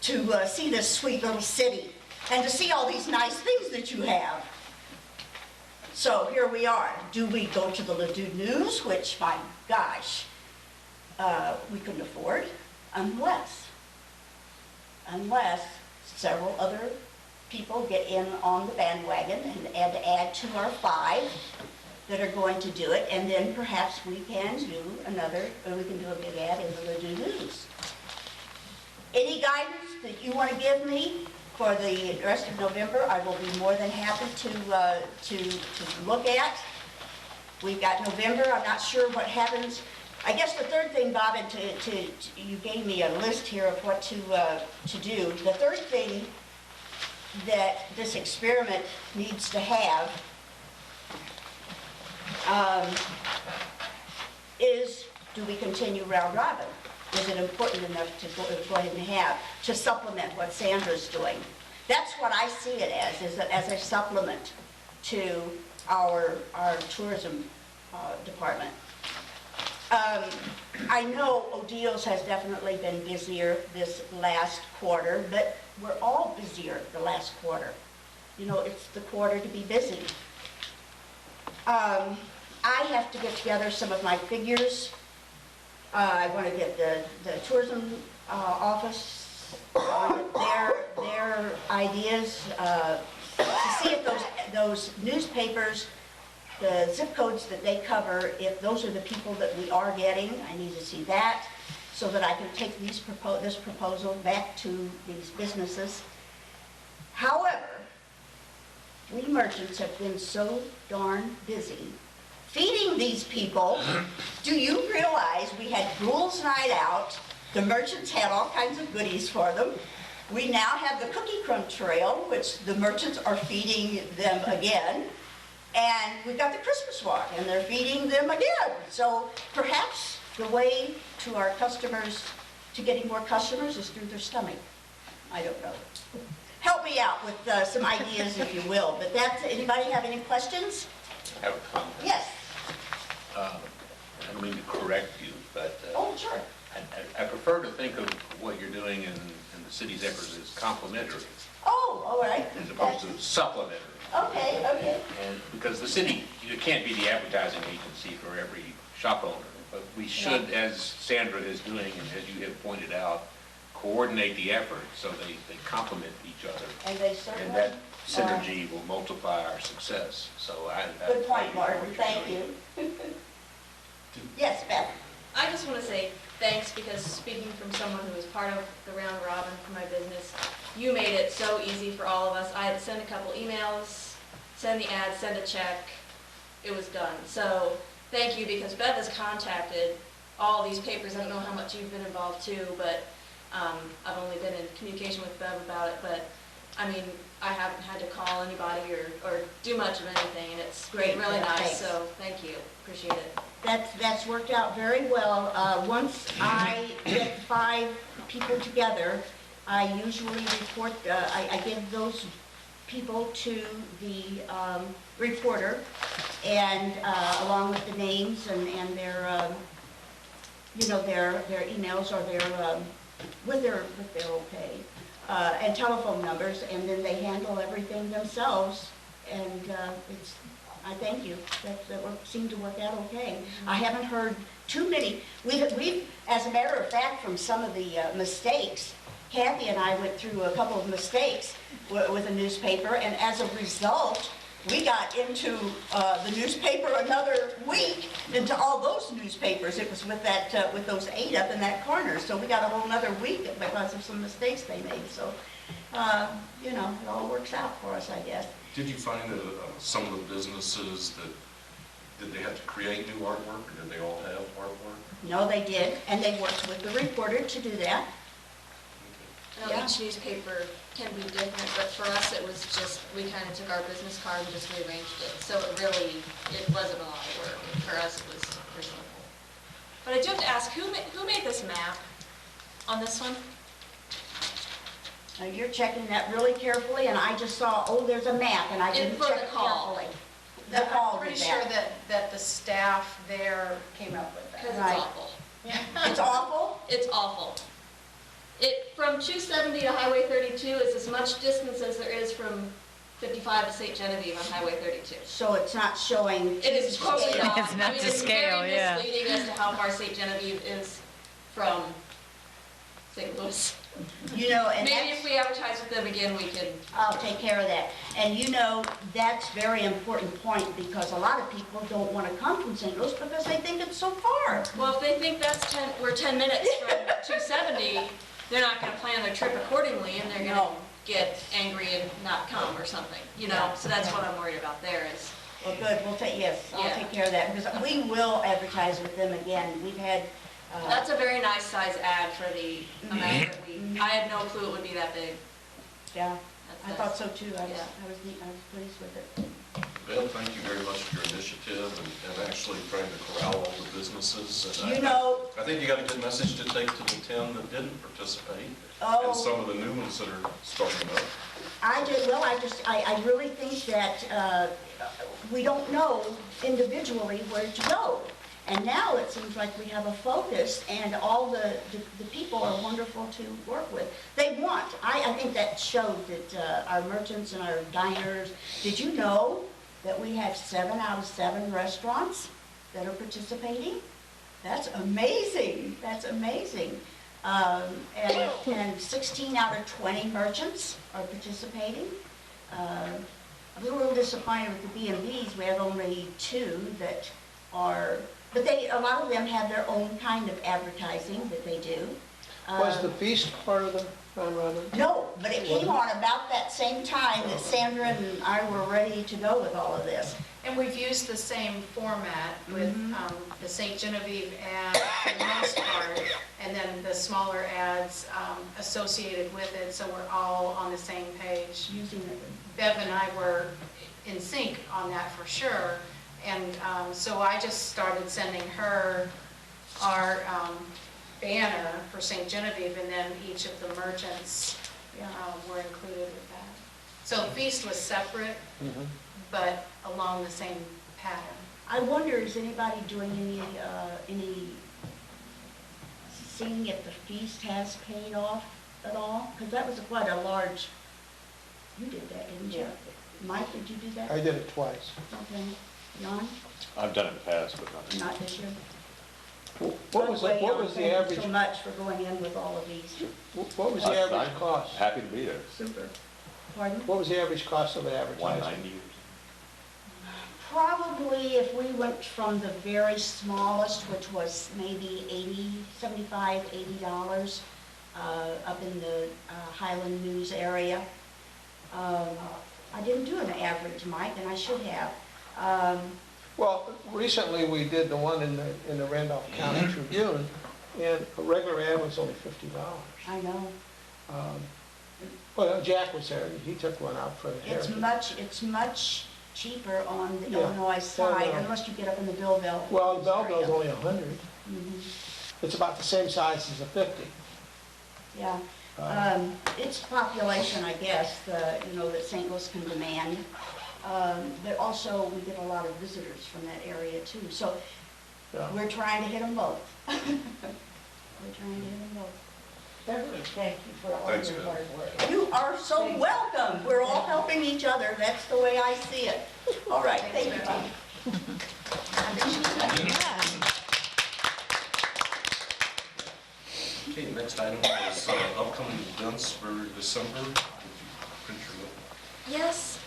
to see this sweet little city and to see all these nice things that you have. So here we are. Do we go to the Ladue News, which, my gosh, we couldn't afford, unless several other people get in on the bandwagon and add to our 5 that are going to do it, and then perhaps we can do a big ad in the Ladue News. Any guidance that you want to give me for the rest of November, I will be more than happy to look at. We've got November, I'm not sure what happens. I guess the third thing, Bob, and you gave me a list here of what to do. The third thing that this experiment needs to have is, do we continue round robin? Is it important enough to go ahead and have to supplement what Sandra's doing? That's what I see it as a supplement to our tourism department. I know Odio's has definitely been busier this last quarter, but we're all busier the last quarter. You know, it's the quarter to be busy. I have to get together some of my figures. I want to get the tourism office, their ideas, to see if those newspapers, the zip codes that they cover, if those are the people that we are getting. I need to see that so that I can take this proposal back to these businesses. However, we merchants have been so darn busy feeding these people. Do you realize we had Ghouls Night Out? The merchants had all kinds of goodies for them. We now have the Cookie Crumb Trail, which the merchants are feeding them again. And we've got the Christmas Walk, and they're feeding them again. So perhaps the way to our customers, to getting more customers, is through their stomach. I don't know. Help me out with some ideas, if you will. But that's, anybody have any questions? I have a comment. Yes. I don't mean to correct you, but Oh, sure. I prefer to think of what you're doing in the city's efforts as complementary Oh, all right. as opposed to supplementary. Okay, okay. And because the city, you can't be the advertising agency for every shop owner, but we should, as Sandra is doing and as you have pointed out, coordinate the effort so they complement each other. And they certainly And that synergy will multiply our success. So Good point, Martin. Thank you. Yes, Beth. I just want to say thanks, because speaking from someone who was part of the round robin for my business, you made it so easy for all of us. I had to send a couple emails, send the ad, send a check. It was done. So thank you, because Bev has contacted all these papers. I don't know how much you've been involved too, but I've only been in communication with Bev about it. But I mean, I haven't had to call anybody or do much of anything, and it's great, really nice. Thanks. So thank you. Appreciate it. That's worked out very well. Once I get 5 people together, I usually report, I give those people to the reporter, and along with the names and their, their emails or their, with their okay, and telephone numbers, and then they handle everything themselves, and I thank you. That seemed to work out okay. I haven't heard too many. We've, as a matter of fact, from some of the mistakes, Kathy and I went through a couple of mistakes with a newspaper, and as a result, we got into the newspaper another week, into all those newspapers. It was with that, with those 8 up in that corner. So we got a whole another week because of some mistakes they made. So, it all works out for us, I guess. Did you find that some of the businesses that Did they have to create new artwork, or did they all have artwork? No, they did, and they worked with the reporter to do that. Now, Yeah. each newspaper can be different, but for us, it was just, we kind of took our business card and just rearranged it. So it really, it wasn't a lot of work. For us, it was pretty simple. But I do have to ask, who made this map on this one? Now, you're checking that really carefully, and I just saw, oh, there's a map, and I didn't For the check it call. carefully. The call I'm did pretty sure that. that the staff there came up with Because that. it's Right. awful. It's awful? It's awful. It, from 270 to Highway 32 is as much distance as there is from 55 to St. Genevieve on Highway 32. So it's not showing. It is totally scale. not. It's not I mean, to scale, yeah. It's very misleading as to how far St. Genevieve is from St. Louis. You know, and Maybe that's, if we advertise with them again, we could, I'll take care of that. And you know, that's very important point, because a lot of people don't want to come from St. Louis because they think it's so far. well, if they think we're 10 minutes from 270, they're not gonna plan their trip accordingly, and they're gonna No. get angry and not come or something, you know? So that's what I'm worried about there is, Well, good, we'll take, yes, I'll Yeah. take care of that, because we will advertise with them again. We've had, that's a very nice size ad for the amount that we, I had no clue it would be that big. yeah, I That's thought nice. so too. I was Yeah. pleased with it. Bill, thank you very much for your initiative and actually trying to corral all the businesses. And You know, I think you got a good message to take to the 10 that didn't participate, oh. and some of the new ones that are starting up. I really think that we don't know individually where to go. And now it seems like we have a focus, and all the people are wonderful to work with. They want, I think that showed that our merchants and our diners, did you know that we have 7 out of 7 restaurants that are participating? That's amazing, that's amazing. And 16 out of 20 merchants are participating. I was a little disappointed with the B&Bs. We have only 2 that are, but a lot of them have their own kind of advertising that they do. Was the feast part of the round robin? No, but it came on about that same time that Sandra and I were ready to go with all of this. And we've used the same format with the St. Genevieve ad for the most part, and then the smaller ads associated with it, so we're all on the same page. Using it. Bev and I were in sync on that for sure, and so I just started sending her our banner for St. Genevieve, and then each of the merchants were included with that. So the feast was separate, but along the same pattern. I wonder, is anybody doing any, seeing if the feast has paid off at all? Because that was quite a large, you did that, didn't you? Mike, did you do that? I did it twice. Okay. Jan? I've done it in the past, but not. Not this year? What was By way, the Jan, thank you average, so much for going in with all of these. what was the average cost? Happy to be there. Super. Pardon? What was the average cost of an advertising? 190. Probably if we went from the very smallest, which was maybe $75, $80, up in the Highland News area. I didn't do an average, Mike, and I should have. Well, recently we did the one in the Randolph County Tribune, and a regular ad was only $50. I know. Well, Jack was there, and he took one out for the Heritage. It's much cheaper on the Yeah. Illinois side, Illinois. unless you get up in the Belleville. Well, the Belleville's area. only 100. Mhm. It's about the same size as a 50. Yeah. It's population, I guess, that St. Louis can demand. But also, we get a lot of visitors from that area too. So Yeah. we're trying to hit them both. We're trying to hit them both. Beverly, thank you for all Thanks, your Bill. hard work. You are so welcome. We're all helping each other. That's the way I see it. All right, thank you, Tom. Okay, next item is upcoming events for December. Would you print your list? Yes,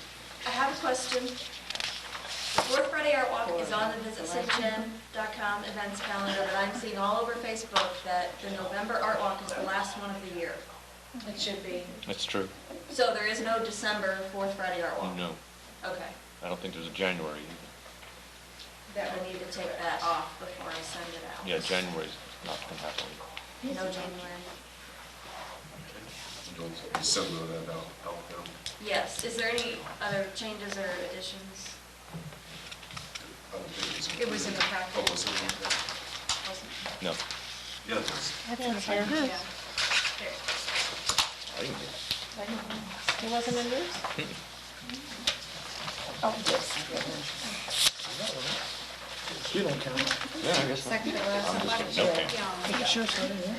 I have a question. The Fourth Friday Art Walk is on the visitstgen.com events calendar, but I'm seeing all over Facebook that the November Art Walk is the last one of the year. It should be. That's true. So there is no December Fourth Friday Art Walk? No, Okay. I don't think there's a January that we need to take that off before I send it out. Yeah, January's not going to happen. No January. December that out now. Yes, is there any other changes or additions? It was in the packet. Wasn't? No. Yeah, it is. I didn't see it. Yeah. It wasn't in yours? Oh, yes. You don't count. Yeah, I guess. Second to last. Okay. Yeah. Sure, it's not in there.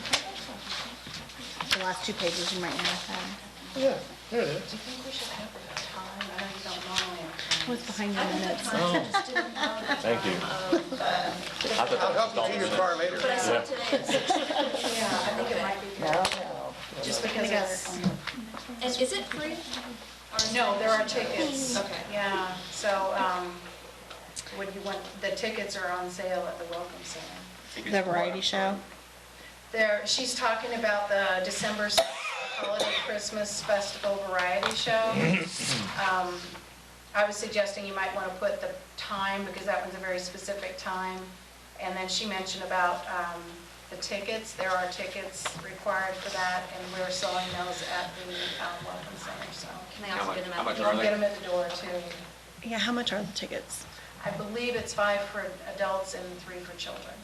The last 2 pages you might not have had. Yeah, there it is. Do you think we should have the time? I know you don't normally have time. What's behind your minutes? Thank you. I thought that I'll was help you to your car later. But I saw today at 6. Yeah, I think it might be good. Just because it's, And is it free? Or is no, it- there are tickets. Okay. Yeah, so, when you want, the tickets are on sale at the Welcome Center. The variety show? She's talking about the December holiday Christmas festival variety show. I was suggesting you might want to put the time, because that one's a very specific time. And then she mentioned about the tickets. There are tickets required for that, and we're selling those at the Welcome Center, so. Can I also get them How out? much You are can they? get them at the door, too. Yeah, how much are the tickets? I believe it's 5 for adults and 3 for children.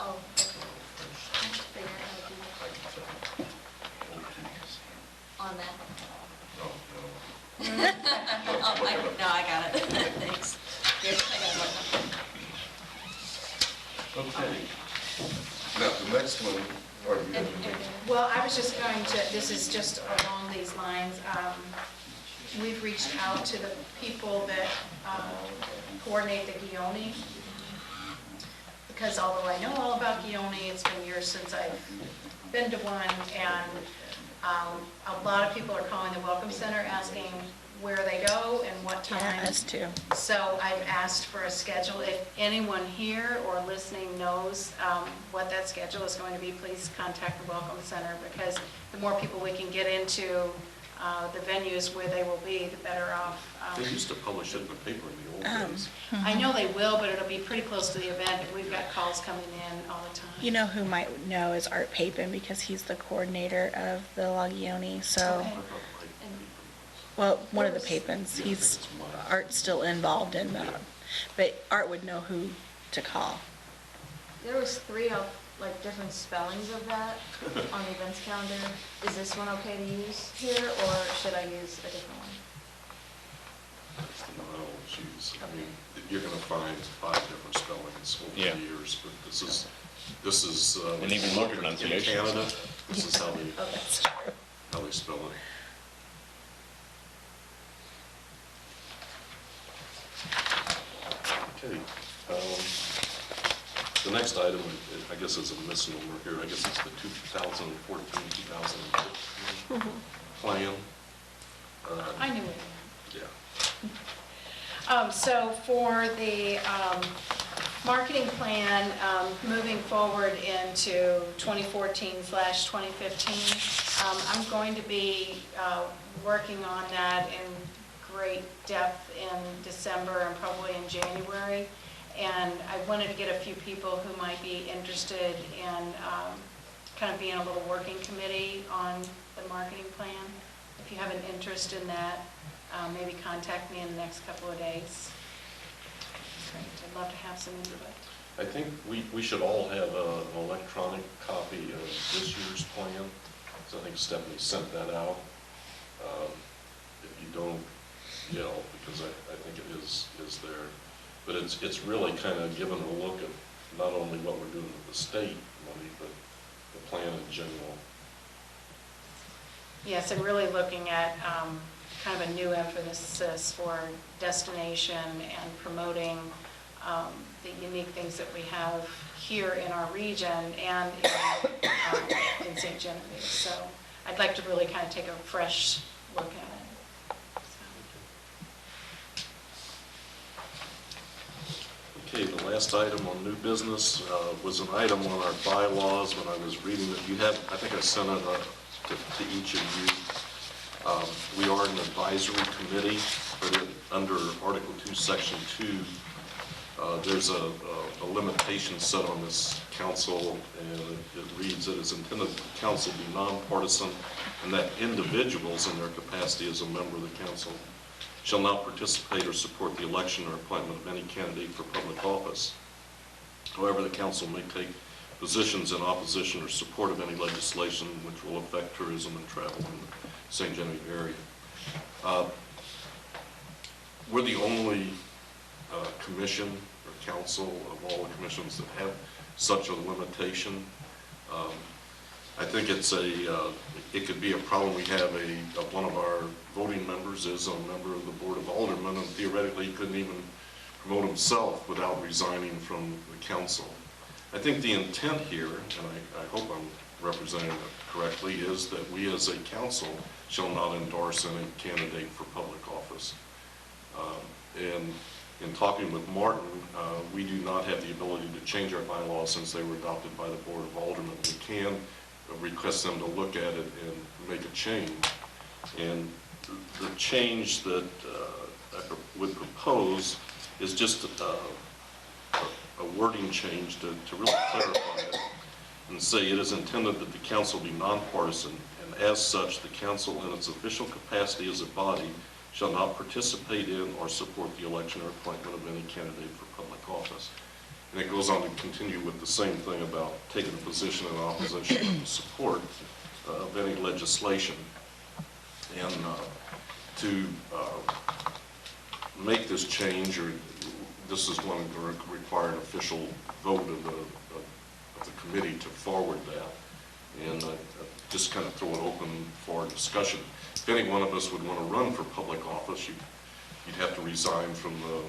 Oh, okay. I have to figure out how to do that. On that. Oh, no, I got it. Thanks. Here, I got one. Okay. Now, the next one, are you going to do? Well, I was just going to, this is just along these lines. We've reached out to the people that coordinate the Gioni, because although I know all about Gioni, it's been years since I've been to one, and a lot of people are calling the Welcome Center asking where they go and what Yeah, time. us too. So I've asked for a schedule. If anyone here or listening knows what that schedule is going to be, please contact the Welcome Center, because the more people we can get into the venues where they will be, the better off. They used to publish it in the paper in the old days. I know they will, but it'll be pretty close to the event, and we've got calls coming in all the time. You know who might know is Art Papin, because he's the coordinator of the Lagioni, so, Okay. well, one of the Papins. Art's still involved in the, but Art would know who to call. There was 3 of, like, different spellings of that on the events calendar. Is this one okay to use here, or should I use a different one? No, geez, I mean, you're going to find 5 different spellings over Yeah. the years, but this is. And even more in pronunciations. Canada, this is how Okay. they spell it. Okay. The next item, I guess, is a misnomer here. I guess it's the 2014, 2015 plan. I knew it. Yeah. So for the marketing plan, moving forward into 2014/2015, I'm going to be working on that in great depth in December and probably in January. And I wanted to get a few people who might be interested in kind of being a little working committee on the marketing plan. If you have an interest in that, maybe contact me in the next couple of days. Great, I'd love to have some input. I think we should all have an electronic copy of this year's plan. So I think Stephanie sent that out. If you don't, yell, because I think it is there. But it's really kind of given a look at not only what we're doing with the state money, but the plan in general. Yes, and really looking at kind of a new emphasis for destination and promoting the unique things that we have here in our region and in St. Genevieve. So I'd like to really kind of take a fresh look at it. Okay, the last item on new business was an item on our bylaws when I was reading it. You have, I think I sent it to each of you. We are an advisory committee, but under Article 2, Section 2, there's a limitation set on this council, and it reads that it's intended that the council be nonpartisan and that individuals in their capacity as a member of the council shall not participate or support the election or appointment of any candidate for public office. However, the council may take positions in opposition or support of any legislation which will affect tourism and travel in the St. Genevieve area. We're the only commission or council of all the commissions that have such a limitation. I think it could be a problem. We have one of our voting members is a member of the Board of Aldermen, and theoretically he couldn't even promote himself without resigning from the council. I think the intent here, and I hope I'm representing it correctly, is that we as a council shall not endorse any candidate for public office. And in talking with Martin, we do not have the ability to change our bylaws since they were adopted by the Board of Aldermen. We can request them to look at it and make a change. And the change that I would propose is just a wording change to really clarify it and say it is intended that the council be nonpartisan, and as such, the council in its official capacity as a body shall not participate in or support the election or appointment of any candidate for public office. And it goes on to continue with the same thing about taking a position in opposition or support of any legislation. And to make this change, or this is going to require an official vote of the committee to forward that. And just kind of throw it open for discussion. If any one of us would want to run for public office, you'd have to resign from the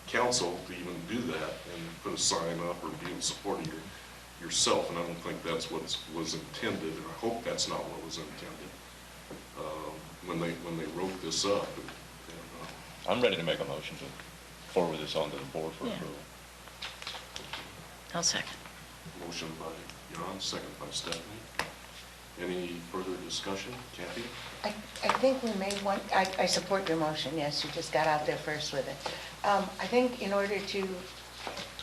council to even do that and put a sign up or be in support of yourself. And I don't think that's what was intended, and I hope that's not what was intended when they wrote this up. I'm ready to make a motion to forward this on to the board for approval. I'll second. Motion by Jan, second by Stephanie. Any further discussion? Kathy? I think we made one, I support your motion, yes, you just got out there first with it. I think in order to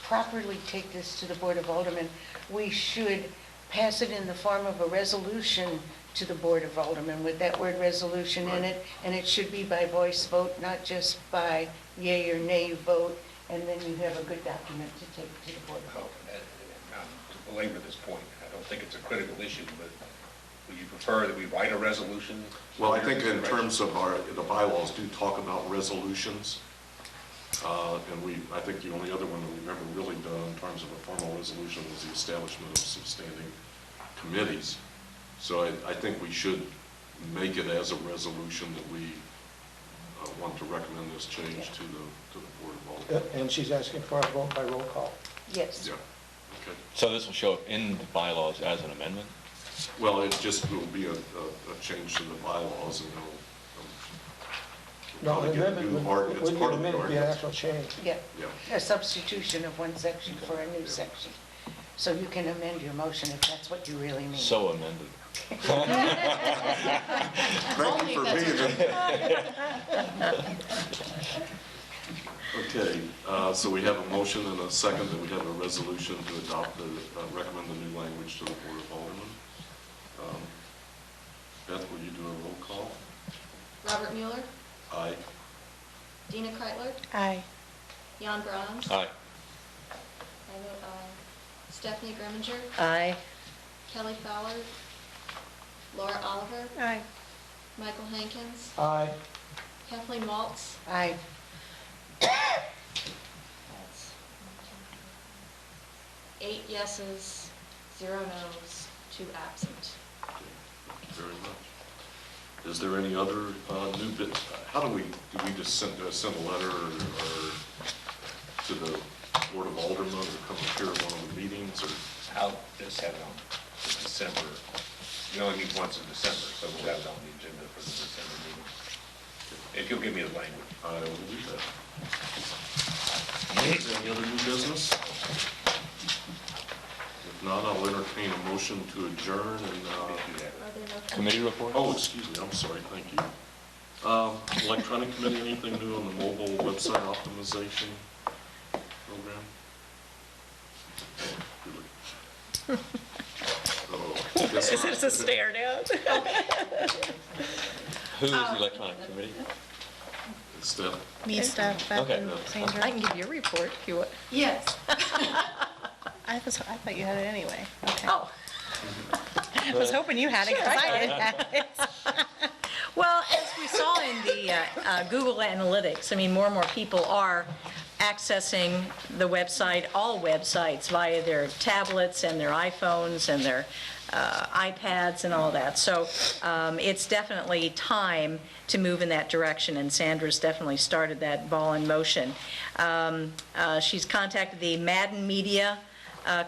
properly take this to the Board of Aldermen, we should pass it in the form of a resolution to the Board of Aldermen with that word resolution in it, and it should be by voice vote, not just by yea or nay vote, and then you have a good document to take to the Board of Aldermen. Not to belabor this point, I don't think it's a critical issue, but would you prefer that we write a resolution? Well, I think in terms of the bylaws do talk about resolutions. And I think the only other one that we've ever really done in terms of a formal resolution was the establishment of some standing committees. So I think we should make it as a resolution that we want to recommend this change to the Board of Aldermen. And she's asking for a vote by roll call. Yes. Yeah, okay. So this will show up in the bylaws as an amendment? Well, it just will be a change to the bylaws, and No, probably an get a amendment new art, it's would part be of the an ordinance. actual change. Yeah, Yeah. a substitution of one section for a new section. So you can amend your motion if that's what you really mean. So amended. Thank you for being here. Okay, so we have a motion and a second that we have a resolution to adopt recommend the new language to the Board of Aldermen. Beth, will you do a roll call? Robert Mueller, Aye. Dina Kreitler, Aye. Jan Brahms. Aye. I vote aye. Stephanie Grimminger, Aye. Kelly Fowler, Laura Oliver, Aye. Michael Hankins, Aye. Kathleen Waltz. Aye. That's 8 yeses, 0 noes, 2 absent. Thank you very much. Is there any other new bit? How do we just send a letter or to the Board of Aldermen or come appear at one of the meetings, or? I'll just have it on the December, we only meet once in December, so we'll have it on the agenda for the December meeting. If you'll give me the language. I will do that. Any other new business? If not, I'll entertain a motion to adjourn and, Do that. Are there no Committee report? oh, excuse me, I'm sorry, thank you. Electronic committee, anything new on the mobile website optimization program? Oh, guess Is not. it a stare down? Who is the electronic committee? Steph? Me, Steph, Beth, Okay. and Sandra. I can give you a report if you want. Yes. I thought you had it anyway. Okay. Oh, I was hoping you had it, because I didn't have it. well, as we saw in the Google Analytics, I mean, more and more people are accessing the website, all websites, via their tablets and their iPhones and their iPads and all that. So it's definitely time to move in that direction, and Sandra's definitely started that ball in motion. She's contacted the Madden Media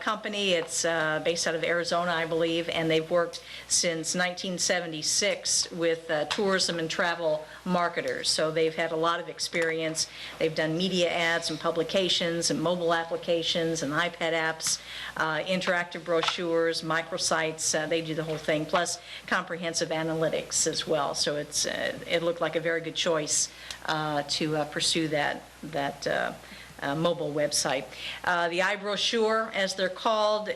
company. It's based out of Arizona, I believe, and they've worked since 1976 with tourism and travel marketers. So they've had a lot of experience. They've done media ads and publications and mobile applications and iPad apps, interactive brochures, microsites. They do the whole thing, plus comprehensive analytics as well. So it looked like a very good choice to pursue that mobile website. The iBrochure, as they're called,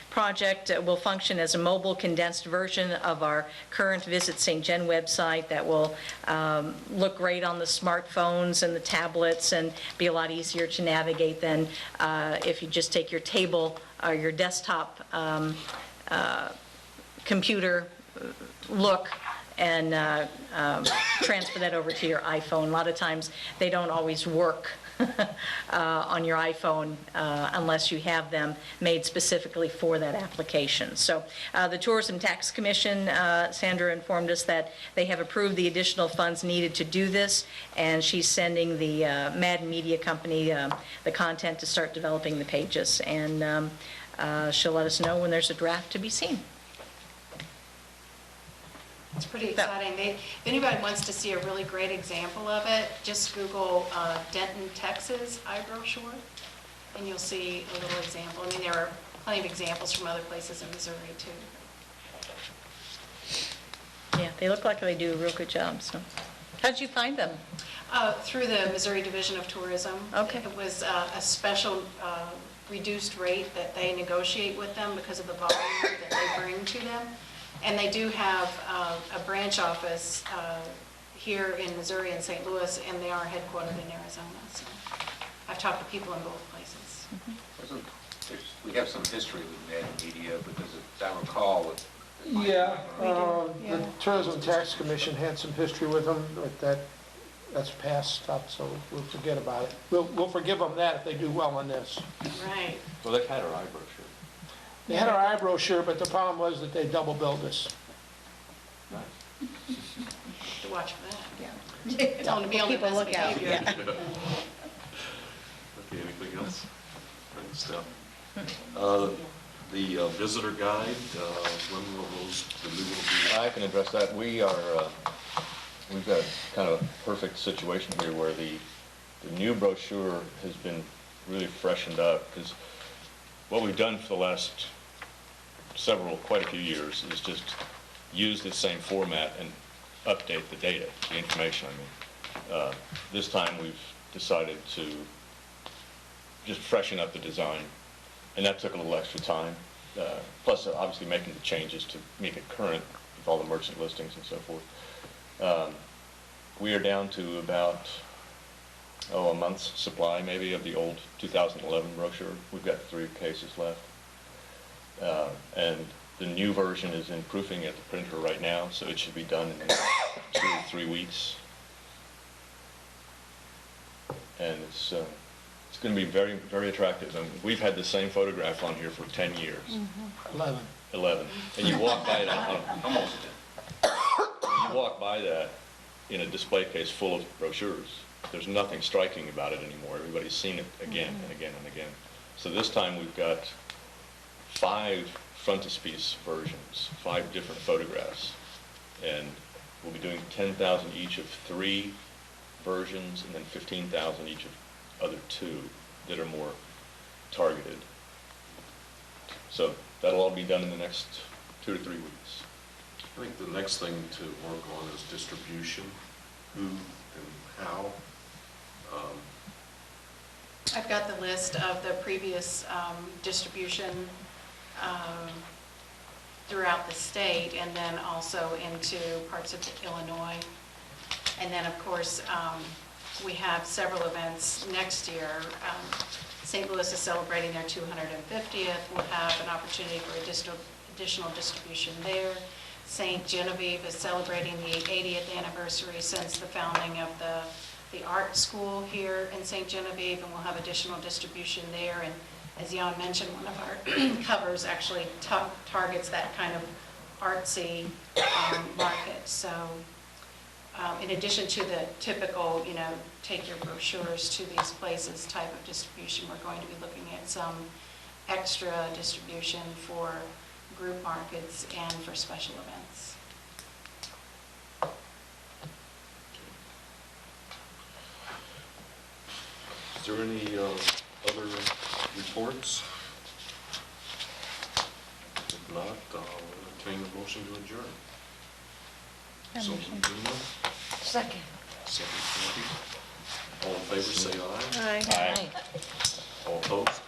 project will function as a mobile condensed version of our current Visit St. Gen website that will look great on the smartphones and the tablets and be a lot easier to navigate than if you just take your table or your desktop computer look and transfer that over to your iPhone. A lot of times they don't always work on your iPhone unless you have them made specifically for that application. So the Tourism Tax Commission, Sandra informed us that they have approved the additional funds needed to do this, and she's sending the Madden Media Company the content to start developing the pages, and she'll let us know when there's a draft to be seen. It's pretty exciting. If anybody wants to see a really great example of it, just Google Denton, Texas iBrochure, and you'll see a little example. I mean, there are plenty of examples from other places in Missouri, too. Yeah, they look like they do a real good job. So, how did you find them? Through the Missouri Division of Tourism. Okay. It was a special reduced rate that they negotiate with them because of the volume that they bring to them. And they do have a branch office here in Missouri and St. Louis, and they are headquartered in Arizona. So I've talked to people in both places. We have some history with Madden Media, because as I recall, Yeah, Yeah. the Tourism Tax Commission had some history with them, but that's past stuff, so we'll forget about it. We'll forgive them that if they do well on this. Right. Well, they've had our iBrochure. They had our iBrochure, but the problem was that they double billed us. To watch for that. Yeah. Tell them to be on their People best look out, behavior. yeah. Okay, anything else? Thanks, Steph. The visitor guide, when will the new one be? I can address that. We've got kind of a perfect situation here where the new brochure has been really freshened up, because what we've done for the last quite a few years is just use the same format and update the data, the information, I mean. This time we've decided to just freshen up the design, and that took a little extra time. Plus, obviously, making the changes to make it current with all the merchant listings and so forth. We are down to about, a month's supply maybe of the old 2011 brochure. We've got 3 cases left. And the new version is in proofing at the printer right now, so it should be done in 2 or 3 weeks. And it's going to be very, very attractive. And we've had the same photograph on here for 10 years. 11. And you walk by that, you walk by that in a display case full of brochures. There's nothing striking about it anymore. Everybody's seen it again and again and again. So this time we've got 5 frontispiece versions, 5 different photographs. And we'll be doing 10,000 each of 3 versions, and then 15,000 each of other 2 that are more targeted. So that'll all be done in the next 2 to 3 weeks. I think the next thing to work on is distribution, who and how. I've got the list of the previous distribution throughout the state and then also into parts of Illinois. And then, of course, we have several events next year. St. Louis is celebrating their 250th. We'll have an opportunity for additional distribution there. St. Genevieve is celebrating the 80th anniversary since the founding of the art school here in St. Genevieve, and we'll have additional distribution there. And as Jan mentioned, one of our covers actually targets that kind of artsy market. So in addition to the typical, take your brochures to these places type of distribution, we're going to be looking at some extra distribution for group markets and for special events. Is there any other reports? If not, I'll entertain a motion to adjourn. So, Nina? Second. Second, Kathy. All in favor, say aye. Aye. All opposed?